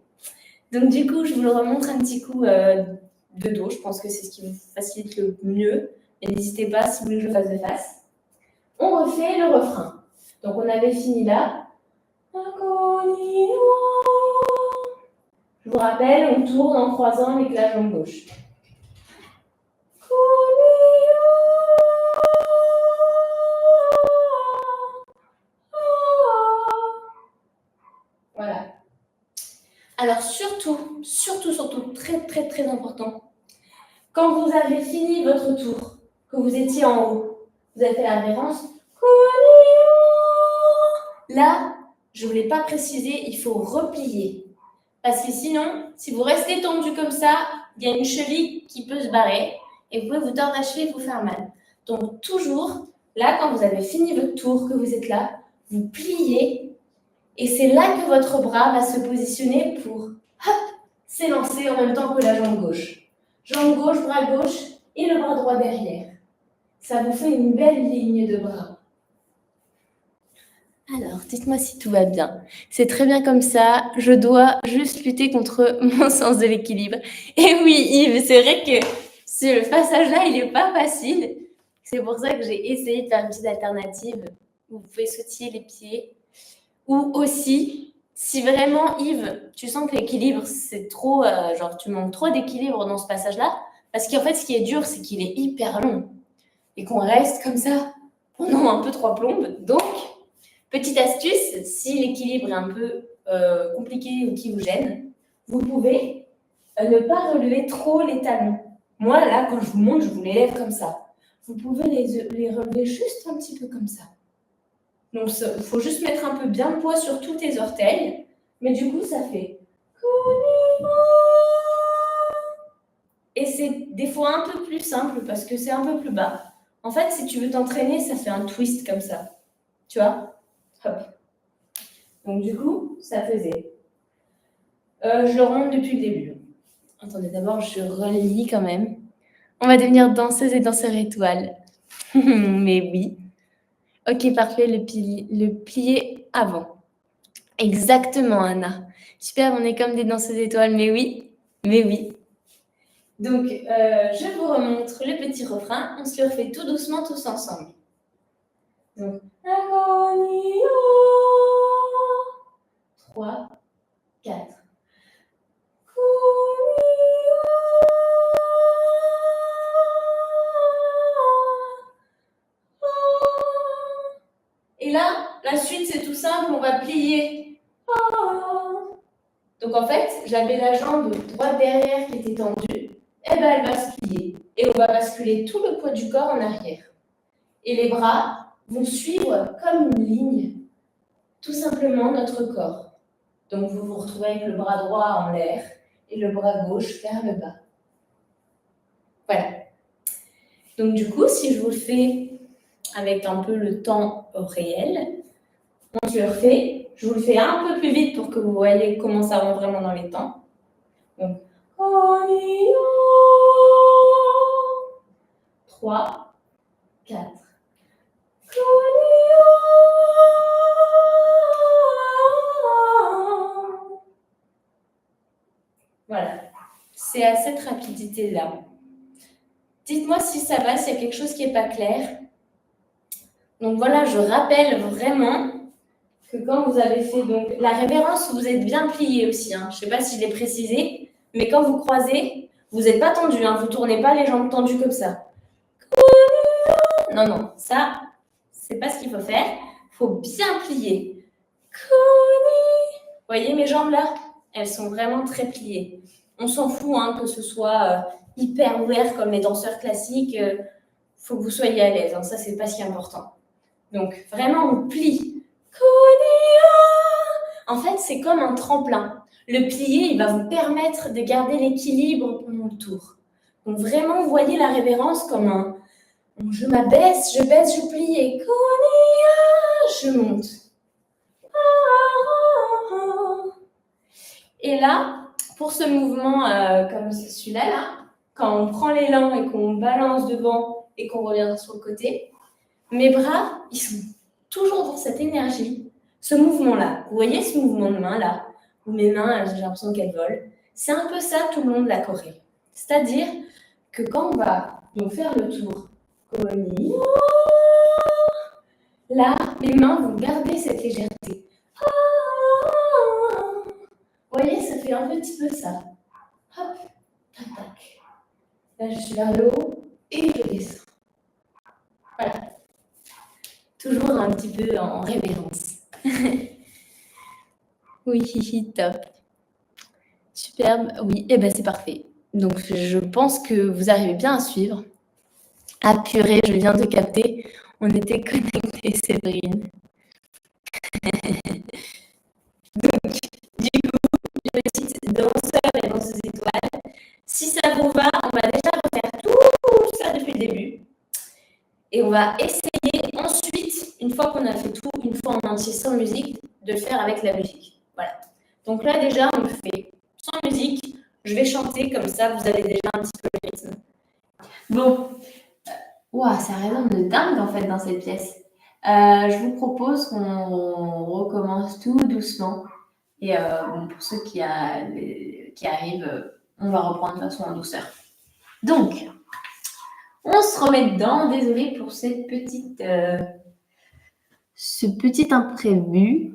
Donc, du coup, je vous le remontre un petit coup de dos. Je pense que c'est ce qui vous facilite le mieux. Et n'hésitez pas si vous voulez que je fasse de face. On refait le refrain. Donc, on avait fini là. Je vous rappelle, on tourne en croisant avec la jambe gauche. Voilà. Alors surtout, très important, quand vous avez fini votre tour, que vous étiez en haut, vous avez fait la révérence, là, je ne voulais pas préciser, il faut replier. Parce que sinon, si vous restez tendu comme ça, il y a une cheville qui peut se barrer et vous pouvez vous tordre la cheville et vous faire mal. Donc toujours, là, quand vous avez fini votre tour, que vous êtes là, vous pliez et c'est là que votre bras va se positionner pour s'élancer en même temps que la jambe gauche. Jambe gauche, bras gauche, et le bras droit derrière. Ça vous fait une belle ligne de bras. Alors, dites-moi si tout va bien. C'est très bien comme ça. Je dois juste lutter contre mon sens de l'équilibre. Et oui, Yves, c'est vrai que ce passage-là, il n'est pas facile. C'est pour ça que j'ai essayé de faire une petite alternative. Vous pouvez sautiller les pieds. Ou aussi, si vraiment, Yves, tu sens que l'équilibre, c'est trop... genre, tu manques trop d'équilibre dans ce passage-là. Parce qu'en fait, ce qui est dur, c'est qu'il est hyper long. Et qu'on reste comme ça pendant un peu trois plombes. Donc, petite astuce, si l'équilibre est un peu compliqué ou qui vous gêne, vous pouvez ne pas relever trop les talons. Moi, là, quand je vous montre, je vous les lève comme ça. Vous pouvez les relever juste un petit peu comme ça. Donc, il faut juste mettre un peu bien de poids sur tous tes orteils. Mais du coup, ça fait... Et c'est des fois un peu plus simple parce que c'est un peu plus bas. En fait, si tu veux t'entraîner, ça fait un twist comme ça. Tu vois ? Hop. Donc, du coup, ça faisait. Je le remonte depuis le début. Attendez, d'abord, je relis quand même. On va devenir danseuse et danseur étoile. Mais oui. Ok, parfait, le plié avant. Exactement, Anna. Super, on est comme des danseuses étoiles, mais oui. Mais oui. Donc, je vous remontre le petit refrain. On se le refait tout doucement, tous ensemble. Donc, 3, 4. Et là, la suite, c'est tout simple, on va plier. Donc en fait, j'avais la jambe droite derrière qui était tendue, et ben elle va se plier. Et on va basculer tout le poids du corps en arrière. Et les bras vont suivre comme une ligne, tout simplement notre corps. Donc vous vous retrouvez avec le bras droit en l'air et le bras gauche vers le bas. Voilà. Donc du coup, si je vous le fais avec un peu le temps réel, on se le refait. Je vous le fais un peu plus vite pour que vous voyez comment ça va vraiment dans les temps. Donc, 3, 4. Voilà. C'est à cette rapidité-là. Dites-moi si ça va, s'il y a quelque chose qui n'est pas clair. Donc voilà, je rappelle vraiment que quand vous avez fait donc la révérence, vous êtes bien plié aussi. Je ne sais pas si je l'ai précisé, mais quand vous croisez, vous n'êtes pas tendu. Vous ne tournez pas les jambes tendues comme ça. Non, non, ça, c'est pas ce qu'il faut faire. Il faut bien plier. Vous voyez mes jambes là? Elles sont vraiment très pliées. On s'en fout que ce soit hyper ouvert comme les danseurs classiques. Il faut que vous soyez à l'aise. Ça, c'est pas si important. Donc, vraiment, on plie. En fait, c'est comme un tremplin. Le plié, il va vous permettre de garder l'équilibre pendant le tour. Donc, vraiment, vous voyez la révérence comme un... Je m'abaisse, je baisse, je plie et je monte. Et là, pour ce mouvement comme celui-là, là, quand on prend l'élan et qu'on balance devant et qu'on revient sur le côté, mes bras, ils sont toujours dans cette énergie, ce mouvement-là. Vous voyez ce mouvement de main là, où mes mains, j'ai l'impression qu'elles volent. C'est un peu ça tout le long de la choré. C'est-à-dire que quand on va donc faire le tour, là, les mains vont garder cette légèreté. Vous voyez, ça fait un petit peu ça. Hop, tac, tac. Là, je suis vers le haut et je descends. Voilà. Toujours un petit peu en révérence. Oui, top. Superbe. Oui, et ben c'est parfait. Donc, je pense que vous arrivez bien à suivre. Ah purée, je viens de capter. On était connectés, Séverine. Donc, du coup, le site danseur et danseuse étoile. Si ça vous va, on va déjà refaire tout ça depuis le début. Et on va essayer ensuite, une fois qu'on a fait tout, une fois en entier sans musique, de le faire avec la musique. Voilà. Donc là, déjà, on le fait sans musique. Je vais chanter, comme ça, vous avez déjà un petit peu le rythme. Bon, ouah, ça résonne de dingue en fait dans cette pièce. Je vous propose qu'on recommence tout doucement. Et bon, pour ceux qui arrivent, on va reprendre de toute façon en douceur. Donc, on se remet dedans. Désolée pour cette ce petit imprévu.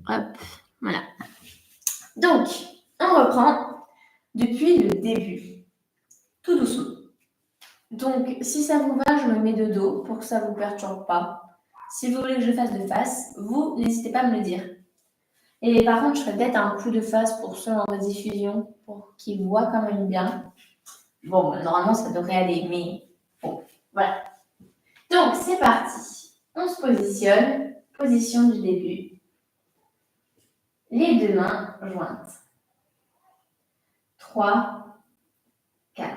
Hop, voilà. Donc, on reprend depuis le début, tout doucement. Donc, si ça vous va, je me mets de dos pour que ça ne vous perturbe pas. Si vous voulez que je fasse de face, vous n'hésitez pas à me le dire. Et par contre, je ferai peut-être un coup de face pour ceux en rediffusion, pour qu'ils voient quand même bien. Bon, normalement, ça devrait aller, mais bon, voilà. Donc, c'est parti. On se positionne. Position du début. Les deux mains jointes. 3, 4.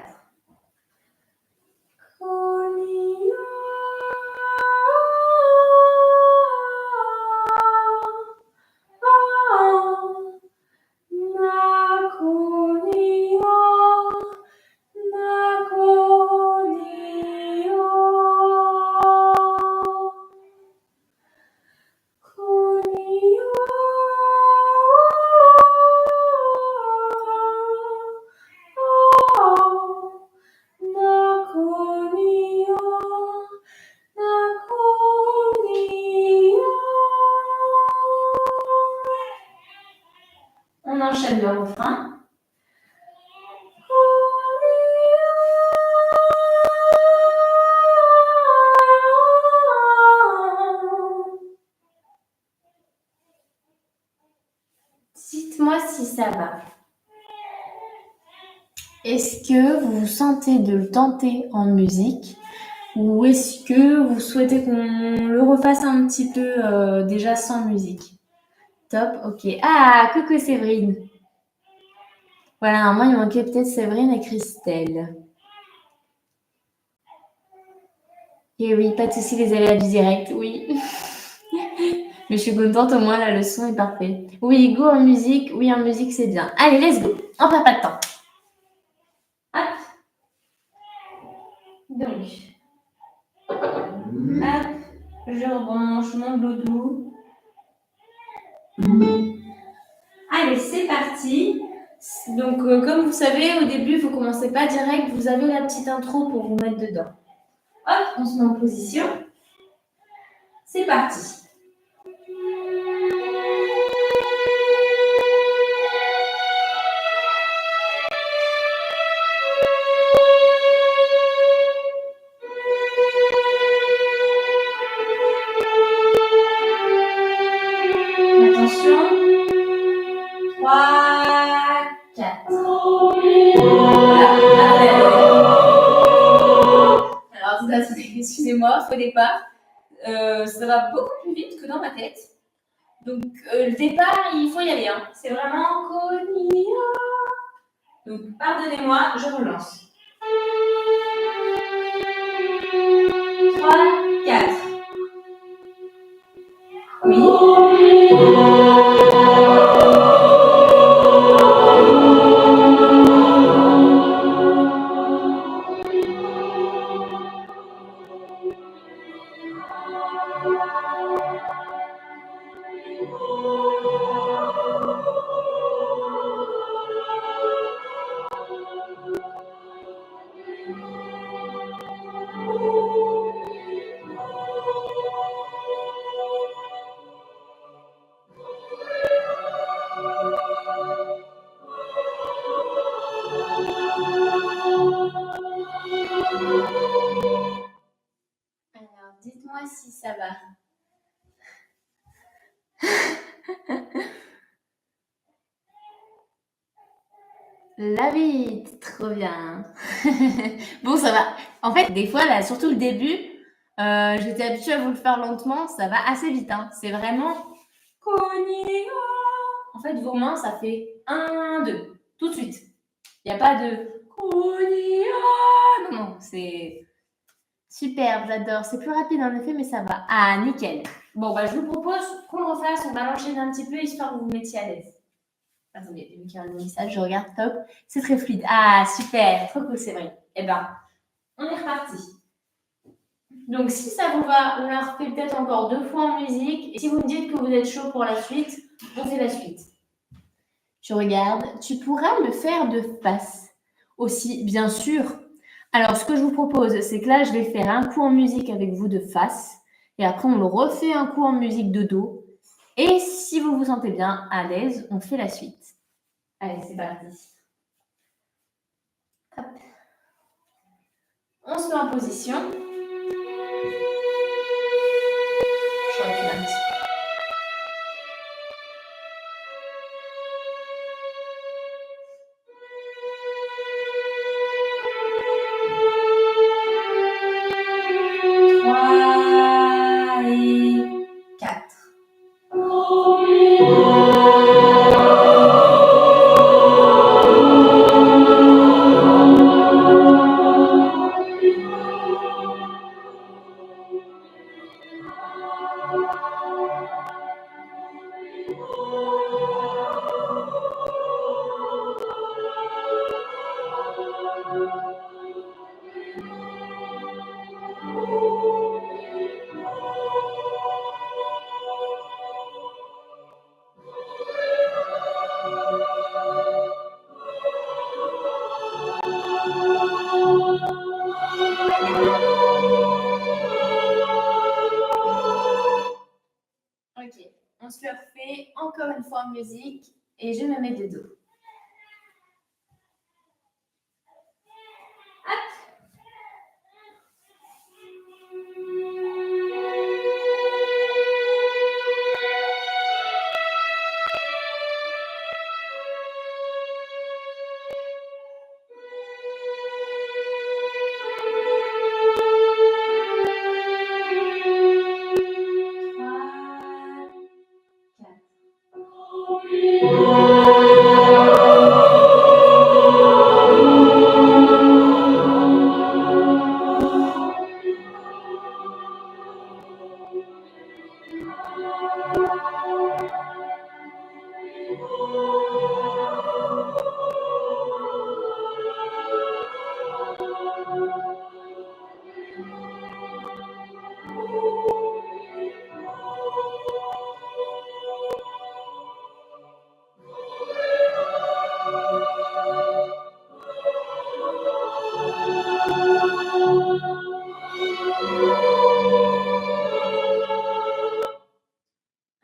On enchaîne le refrain. Dites-moi si ça va. Est-ce que vous vous sentez de le tenter en musique ou est-ce que vous souhaitez qu'on le refasse un petit peu déjà sans musique? Top, ok. Ah, coucou Séverine. Voilà, moi il manquait peut-être Séverine et Christelle. Et oui, pas de soucis, les aléas du direct, oui. Mais je suis contente, au moins la leçon est parfaite. Oui, go en musique, oui en musique c'est bien. Allez, let's go, on perd pas de temps. Hop. Donc, hop, je rebranche mon doudou. Allez, c'est parti. Donc, comme vous savez, au début, vous ne commencez pas direct, vous avez la petite intro pour vous mettre dedans. Hop, on se met en position. C'est parti. Attention. 3, 4. Alors, excusez-moi, faux départ. Ça va beaucoup plus vite que dans ma tête. Donc, le départ, il faut y aller. Hein. C'est vraiment Konia. Donc, pardonnez-moi, je relance. 3, 4. Oui. Alors, dites-moi si ça va. La bite, trop bien. Bon, ça va. En fait, des fois, là, surtout le début, j'étais habituée à vous le faire lentement, ça va assez vite. Hein. C'est vraiment Konia. En fait, vos mains, ça fait 1, 2, tout de suite. Il n'y a pas de Konia. Non, non, c'est super, j'adore. C'est plus rapide en effet, mais ça va. Ah, nickel. Bon, bah, je vous propose qu'on le refasse. On va l'enchaîner un petit peu, histoire que vous vous mettiez à l'aise. Attendez, il y a un message, je regarde, top. C'est très fluide. Ah, super, trop cool, c'est vrai. Eh ben, On est reparti. Donc, si ça vous va, on la refait peut-être encore 2 fois en musique. Et si vous me dites que vous êtes chaud pour la suite, on fait la suite. Tu regardes, tu pourras le faire de face aussi, bien sûr. Alors, ce que je vous propose, c'est que là, je vais faire un coup en musique avec vous de face. Et après, on le refait un coup en musique de dos. Et si vous vous sentez bien à l'aise, on fait la suite. Allez, c'est parti. Hop. On se met en position. Je recule un petit peu. Trois et 4. Ok, on se le refait encore une fois en musique et je me mets de dos.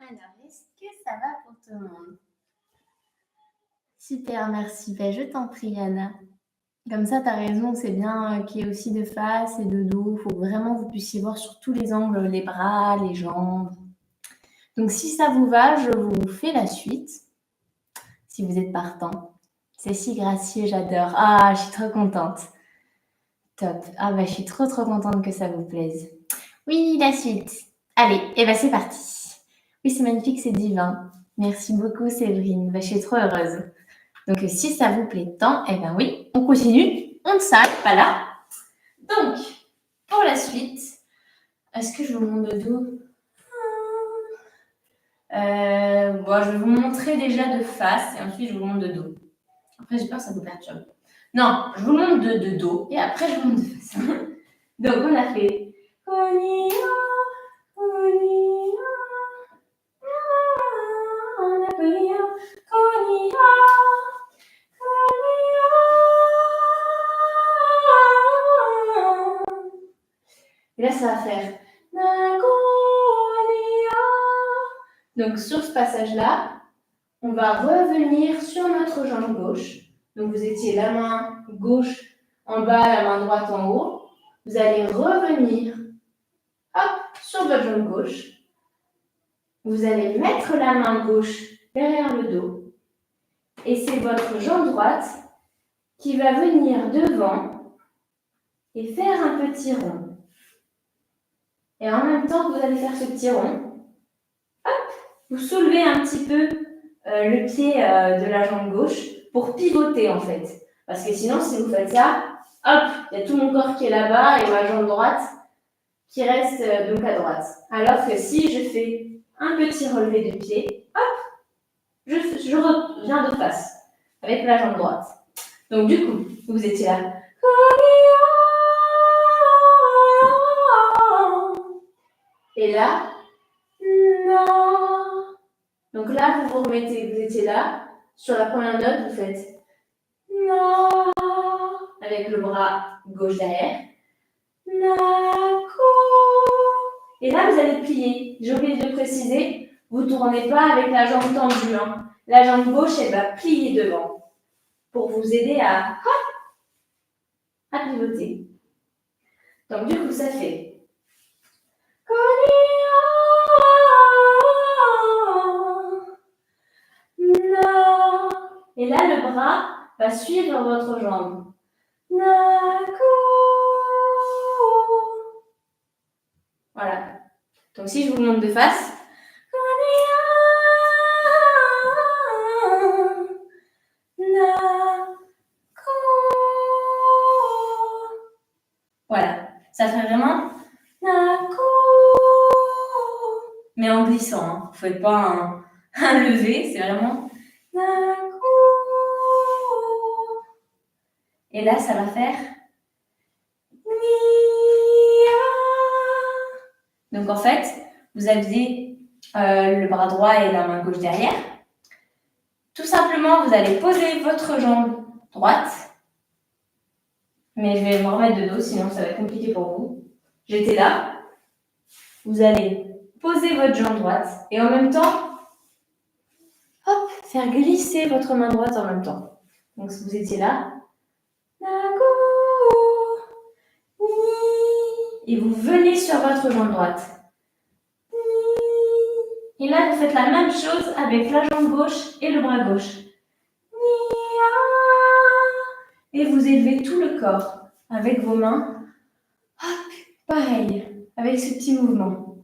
Alors, est-ce que ça va pour tout le monde? Super, merci. Ben, je t'en prie, Anna. Comme ça, tu as raison, c'est bien qu'il y ait aussi de face et de dos. Il faut vraiment que vous puissiez voir sur tous les angles, les bras, les jambes. Donc, si ça vous va, je vous fais la suite, si vous êtes partant. C'est si gracieux, j'adore. Ah, je suis trop contente. Top. Ah, bah, je suis trop contente que ça vous plaise. Oui, la suite. Allez, et ben c'est parti. Oui, c'est magnifique, c'est divin. Merci beaucoup, Séverine. Bah, je suis trop heureuse. Donc, si ça vous plaît tant, eh ben oui, on continue. On ne s'arrête pas là. Donc, pour la suite, est-ce que je vous montre de dos? Bon, je vais vous montrer déjà de face et ensuite je vous montre de dos. Après, j'ai peur que ça vous perturbe. Non, je vous montre de dos et après je vous montre de face. Donc, on a fait et là, ça va faire. Donc, sur ce passage-là, on va revenir sur notre jambe gauche. Donc, vous étiez la main gauche en bas, la main droite en haut. Vous allez revenir sur votre jambe gauche. Vous allez mettre la main gauche derrière le dos. Et c'est votre jambe droite qui va venir devant et faire un petit rond. Et en même temps que vous allez faire ce petit rond, vous soulevez un petit peu le pied de la jambe gauche pour pivoter en fait. Parce que sinon, si vous faites ça, il y a tout mon corps qui est là-bas et ma jambe droite qui reste donc à droite. Alors que si je fais un petit relevé de pied, je reviens de face avec la jambe droite. Donc du coup, vous étiez là. Et là, na. Donc là, vous vous remettez, vous étiez là. Sur la première note, vous faites na avec le bras gauche derrière. Na-ko. Et là, vous allez plier. J'ai oublié de préciser, vous ne tournez pas avec la jambe tendue. Hein. La jambe gauche, elle va plier devant pour vous aider à pivoter. Donc, du coup, ça fait. Et là, le bras va suivre votre jambe. Voilà. Donc, si je vous montre de face. Voilà. Ça fait vraiment. Mais en glissant. Hein. Vous ne faites pas un lever, c'est vraiment. Et là, ça va faire. Donc, en fait, vous aviez le bras droit et la main gauche derrière. Tout simplement, vous allez poser votre jambe droite. Mais je vais me remettre de dos, sinon ça va être compliqué pour vous. J'étais là. Vous allez poser votre jambe droite et en même temps, hop, faire glisser votre main droite en même temps. Donc, si vous étiez là, et vous venez sur votre jambe droite. Et là, vous faites la même chose avec la jambe gauche et le bras gauche. Et vous élevez tout le corps avec vos mains. Hop, pareil, avec ce petit mouvement.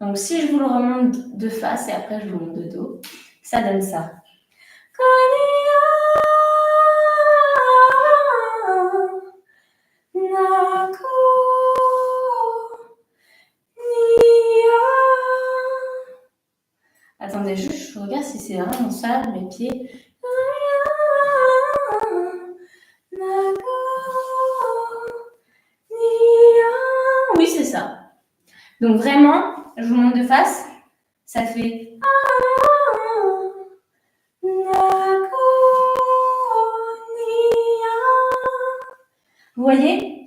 Donc, si je vous le remonte de face et après je vous le montre de dos, ça donne ça. Attendez, juste, je regarde si c'est vraiment ça, mes pieds. Oui, c'est ça. Donc vraiment, je vous montre de face, ça fait. Vous voyez,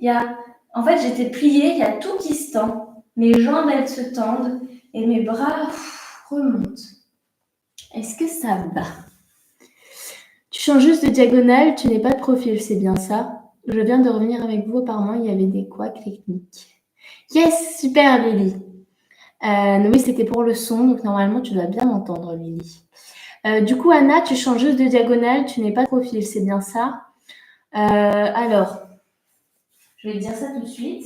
en fait, j'étais pliée, il y a tout qui se tend. Mes jambes, elles se tendent et mes bras remontent. Est-ce que ça va? Tu changes juste de diagonale, tu n'es pas de profil, c'est bien ça? Je viens de revenir avec vous, apparemment, il y avait des couacs techniques. Yes, super Lily. Oui, c'était pour le son, donc normalement, tu dois bien m'entendre, Lily. Du coup, Anna, tu changes juste de diagonale, tu n'es pas de profil, c'est bien ça? Alors, je vais te dire ça tout de suite.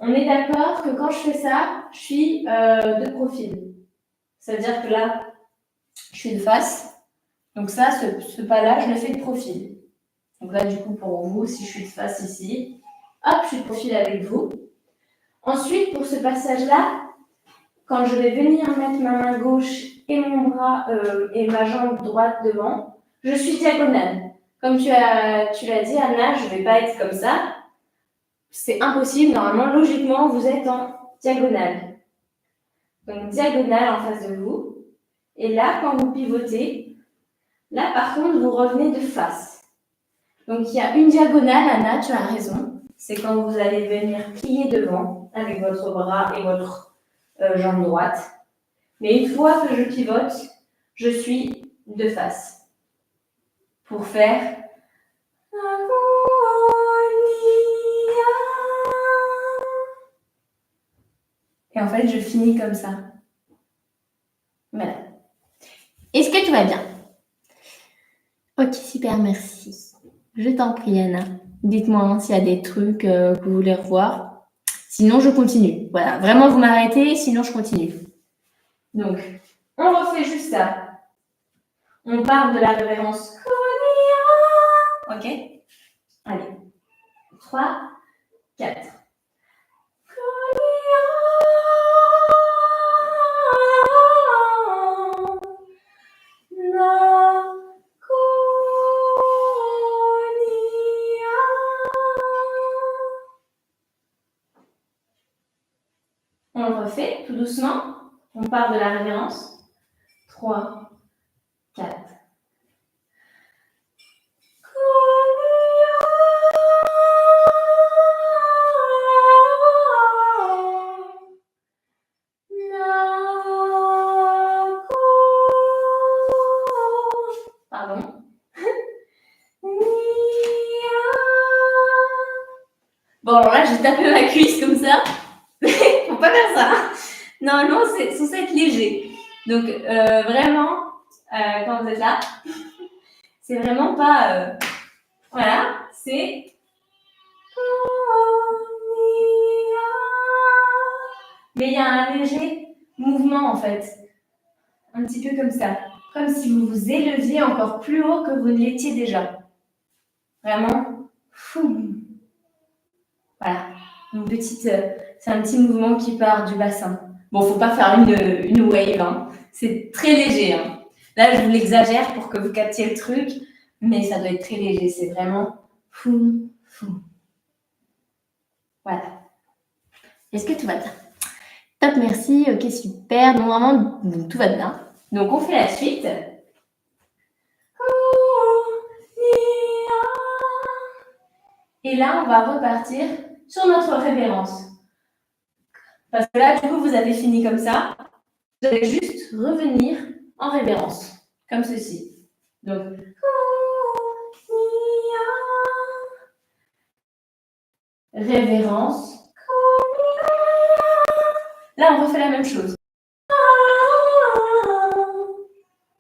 On est d'accord que quand je fais ça, je suis de profil. C'est-à-dire que là, je suis de face. Donc ça, ce pas-là, je le fais de profil. Donc là, du coup, pour vous, si je suis de face ici, hop, je suis de profil avec vous. Ensuite, pour ce passage-là, quand je vais venir mettre ma main gauche et mon bras et ma jambe droite devant, je suis diagonale. Comme tu l'as dit, Anna, je ne vais pas être comme ça. C'est impossible. Normalement, logiquement, vous êtes en diagonale. Donc, diagonale en face de vous. Et là, quand vous pivotez, là, par contre, vous revenez de face. Donc, il y a une diagonale, Anna, tu as raison. C'est quand vous allez venir plier devant avec votre bras et votre jambe droite. Mais une fois que je pivote, je suis de face. Pour faire. Et en fait, je finis comme ça. Voilà. Est-ce que tout va bien? Ok, super, merci. Je t'en prie, Anna. Dites-moi s'il y a des trucs que vous voulez revoir. Sinon, je continue. Voilà, vraiment, vous m'arrêtez, sinon je continue. Donc, on refait juste ça. On part de la révérence. Ok? Allez. 3, 4. On on le refait tout doucement. On part de la révérence. 3, 4. Pardon. Bon, alors là, j'ai tapé ma cuisse comme ça. Faut pas faire ça. Normalement, c'est censé être léger. Donc, vraiment, quand vous êtes là, c'est vraiment pas... voilà, c'est... Mais il y a un léger mouvement, en fait. Un petit peu comme ça. Comme si vous vous éleviez encore plus haut que vous ne l'étiez déjà. Vraiment. Fou. Voilà. Une petite, c'est un petit mouvement qui part du bassin. Bon, faut pas faire une wave, hein. C'est très léger, hein. Là, je vous l'exagère pour que vous captiez le truc, mais ça doit être très léger. C'est vraiment fou. Voilà. Est-ce que tout va bien? Top, merci. Ok, super. Donc, vraiment, tout va bien. Donc, on fait la suite. Et là, on va repartir sur notre révérence. Parce que là, du coup, vous avez fini comme ça. Vous allez juste revenir en révérence, comme ceci. Donc, révérence. Là, on refait la même chose.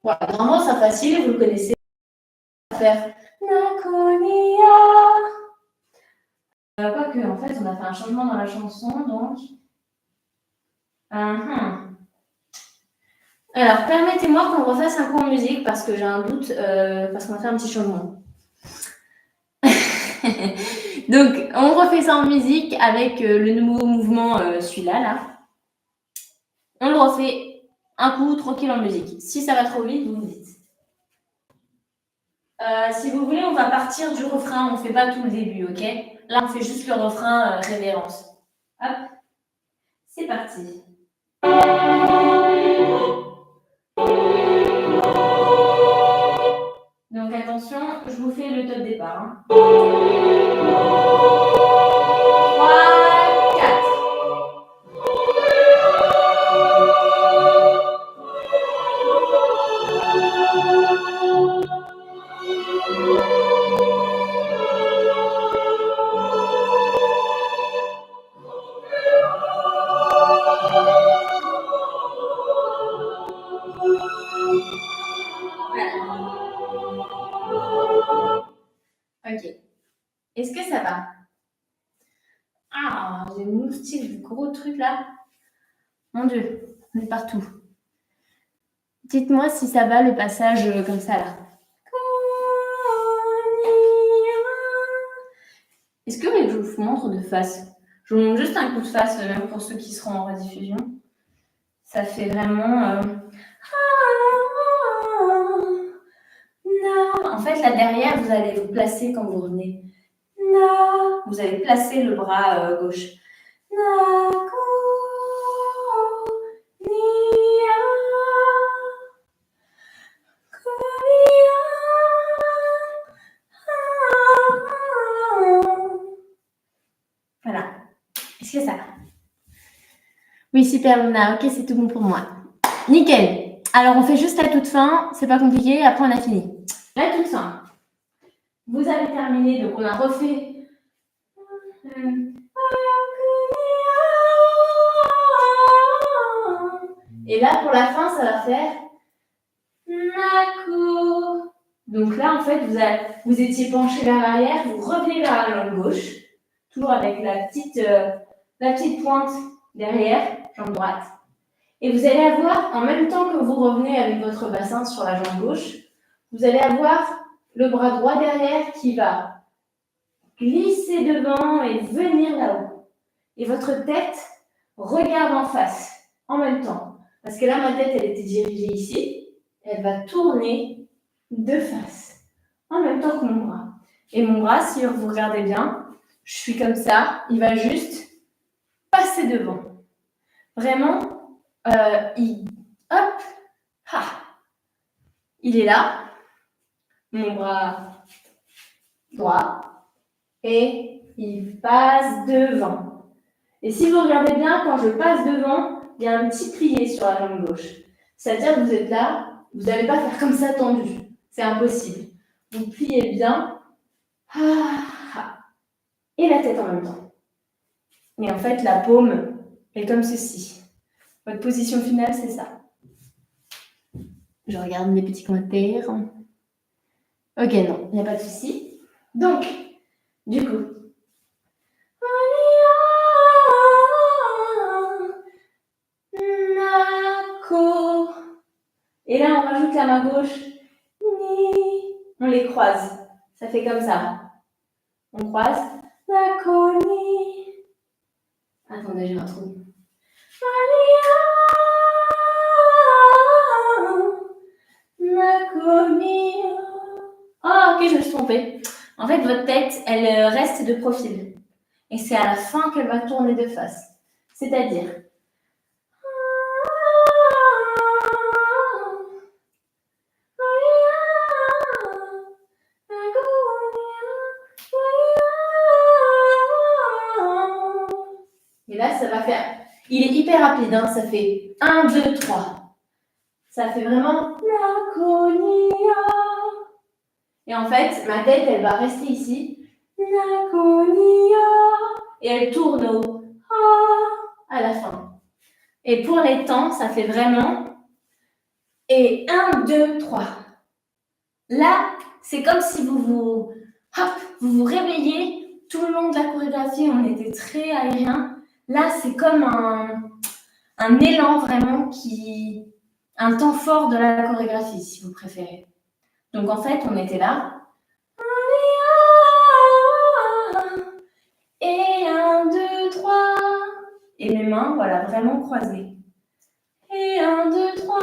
Voilà, vraiment, c'est facile, vous le connaissez. On va faire quoique, en fait, on a fait un changement dans la chanson, donc. Alors, permettez-moi qu'on refasse un coup en musique parce que j'ai un doute, parce qu'on va faire un petit changement. Donc, on refait ça en musique avec le nouveau mouvement, celui-là, là. On le refait un coup tranquille en musique. Si ça va trop vite, vous me dites. Si vous voulez, on va partir du refrain. On ne fait pas tout le début, ok? Là, on fait juste le refrain révérence. Hop. C'est parti. Donc, attention, je vous fais le top départ. Hein. 3, 4. Ok. Est-ce que ça va? Ah, j'ai une moustique, du gros truc là. Mon Dieu, on est partout. Dites-moi si ça va le passage comme ça là. Est-ce que vous voulez que je vous montre de face? Je vous montre juste un coup de face, même pour ceux qui seront en rediffusion. Ça fait vraiment... En fait, là derrière, vous allez vous placer quand vous revenez. Vous allez placer le bras gauche. Voilà. Est-ce que ça va? Oui, super, Luna. Ok, c'est tout bon pour moi. Nickel. Alors, on fait juste la toute fin. C'est pas compliqué. Après, on a fini. La toute fin. Vous avez terminé. Donc, on a refait. Et là, pour la fin, ça va faire Nako. Donc là, en fait, vous étiez penché vers l'arrière, vous revenez vers la jambe gauche, toujours avec la petite pointe derrière, jambe droite. Et vous allez avoir, en même temps que vous revenez avec votre bassin sur la jambe gauche, vous allez avoir le bras droit derrière qui va glisser devant et venir là-haut. Et votre tête regarde en face, en même temps. Parce que là, ma tête, elle était dirigée ici. Elle va tourner de face, en même temps que mon bras. Et mon bras, si vous regardez bien, je suis comme ça, il va juste passer devant. Vraiment, hop, ha, il est là, mon bras droit, et il passe devant. Et si vous regardez bien, quand je passe devant, il y a un petit plié sur la jambe gauche. C'est-à-dire que vous êtes là, vous n'allez pas faire comme ça tendu. C'est impossible. Vous pliez bien. Et la tête en même temps. Et en fait, la paume est comme ceci. Votre position finale, c'est ça. Je regarde les petits commentaires. Ok, non, il n'y a pas de souci. Donc, du coup. Et là, on rajoute la main gauche. On les croise. Ça fait comme ça. On croise. Attendez, j'ai un trou. Ah, ok, je me suis trompée. En fait, votre tête, elle reste de profil. Et c'est à la fin qu'elle va tourner de face. C'est-à-dire. Et là, ça va faire. Il est hyper rapide, hein, ça fait 1, 2, 3. Ça fait vraiment. Et en fait, ma tête, elle va rester ici. Et elle tourne au à la fin. Et pour les temps, ça fait vraiment. Et 1, 2, 3. Là, c'est comme si vous vous réveillez tout le long de la chorégraphie. On était très aérien. Là, c'est comme un élan vraiment un temps fort de la chorégraphie, si vous préférez. Donc en fait, on était là. Et 1, 2, 3. Et mes mains, voilà, vraiment croisées. Et 1, 2, 3.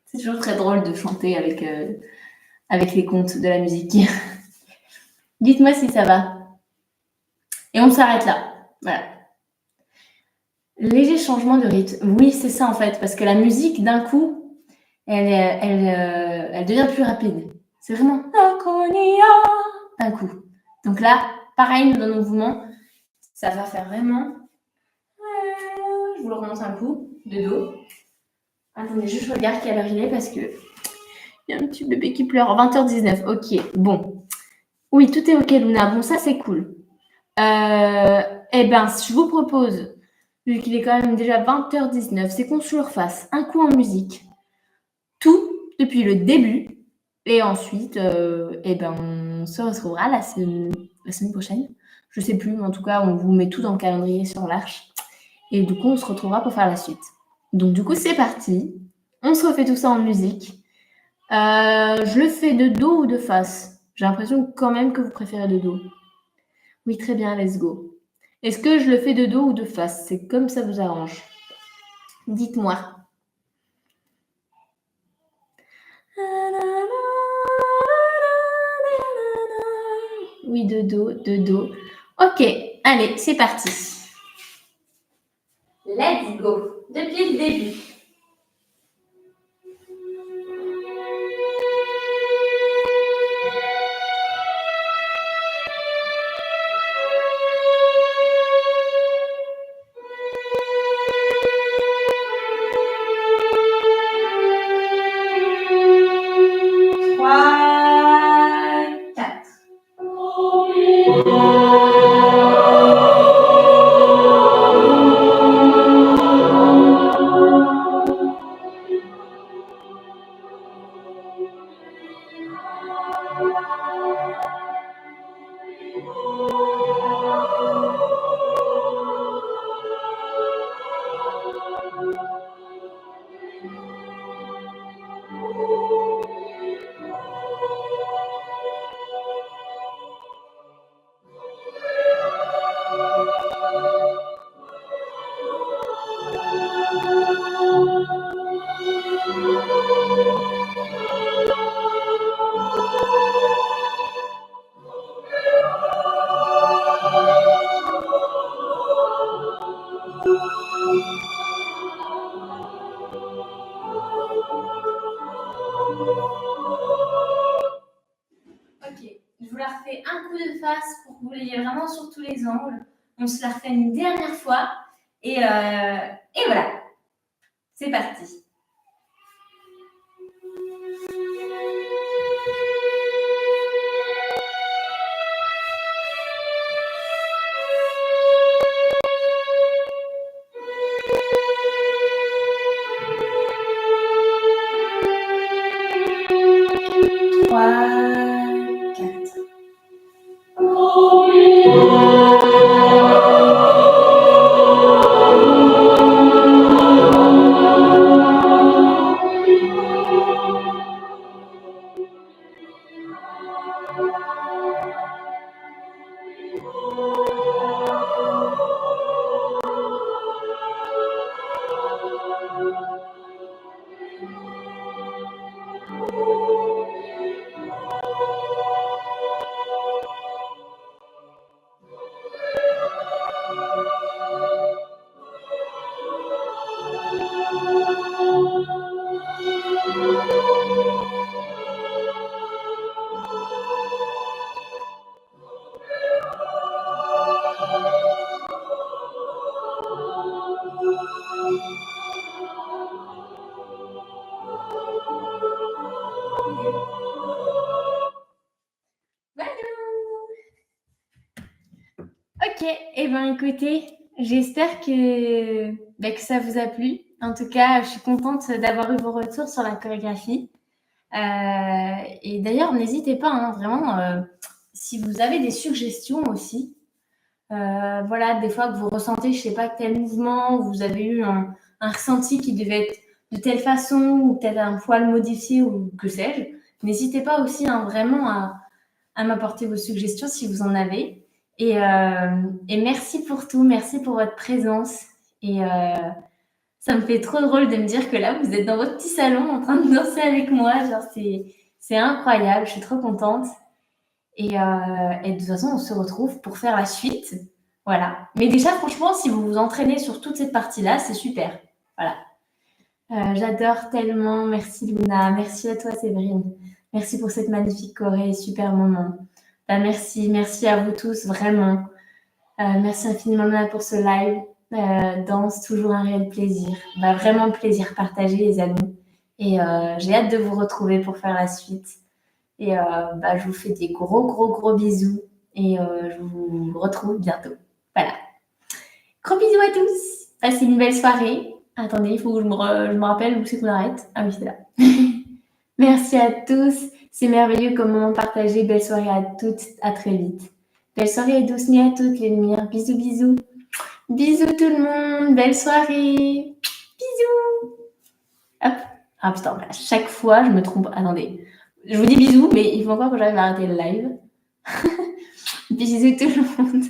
C'est toujours très drôle de chanter avec les contes de la musique. Dites-moi si ça va. Et on s'arrête là. Voilà. Léger changement de rythme. Oui, c'est ça en fait, parce que la musique, d'un coup, elle devient plus rapide. C'est vraiment d'un coup. Donc là, pareil, dans nos mouvements, ça va faire vraiment. Je vous le remonte un coup, de dos. Attendez, je regarde quelle heure il est parce que il y a un petit bébé qui pleure. 20h19. Ok, bon. Oui, tout est ok, Luna. Bon, ça c'est cool. Eh ben, je vous propose, vu qu'il est quand même déjà 20h19, c'est qu'on se le refasse un coup en musique, tout depuis le début, et ensuite, eh ben, on se retrouvera la semaine prochaine. Je sais plus, mais en tout cas, on vous met tout dans le calendrier sur l'Arche, et du coup, on se retrouvera pour faire la suite. Donc, du coup, c'est parti. On se refait tout ça en musique. Je le fais de dos ou de face? J'ai l'impression quand même que vous préférez de dos. Oui, très bien, let's go. Est-ce que je le fais de dos ou de face? C'est comme ça vous arrange. Dites-moi. Oui, de dos, de dos. Ok, allez, c'est parti. Let's go. Depuis le début.
coup de face pour que vous l'ayez vraiment sur tous les angles. On se la refait une dernière fois. Et voilà. C'est parti. Ok, et ben écoutez, j'espère que ça vous a plu. En tout cas, je suis contente d'avoir eu vos retours sur la chorégraphie. Et d'ailleurs, n'hésitez pas, hein, vraiment, si vous avez des suggestions aussi. Voilà, des fois que vous ressentez, je sais pas, tel mouvement, vous avez eu un ressenti qui devait être de telle façon, ou peut-être un poil modifié, ou que sais-je. N'hésitez pas aussi, hein, vraiment à m'apporter vos suggestions si vous en avez. Et merci pour tout, merci pour votre présence. Et ça me fait trop drôle de me dire que là, vous êtes dans votre petit salon en train de danser avec moi. Genre, c'est incroyable, je suis trop contente. Et de toute façon, on se retrouve pour faire la suite. Voilà. Mais déjà, franchement, si vous vous entraînez sur toute cette partie-là, c'est super. Voilà. J'adore tellement. Merci Luna. Merci à toi Séverine. Merci pour cette magnifique choré. Super moment. Merci à vous tous, vraiment. Merci infiniment Luna pour ce live. Danse, toujours un réel plaisir. Vraiment plaisir partagé les amis. Et j'ai hâte de vous retrouver pour faire la suite. Et je vous fais des gros bisous. Et je vous retrouve bientôt. Voilà. Gros bisous à tous. Passez une belle soirée. Attendez, il faut que je me rappelle où c'est qu'on arrête. Ah oui, c'est là. Merci à tous. C'est merveilleux comme moment partagé. Belle soirée à toutes. À très vite. Belle soirée et douce nuit à toutes les lumières. Bisous. Bisous tout le monde. Belle soirée. Bisous. Hop. Ah putain, à chaque fois, je me trompe. Attendez. Je vous dis bisous, mais il faut encore que j'arrive à arrêter le live. Bisous tout le monde.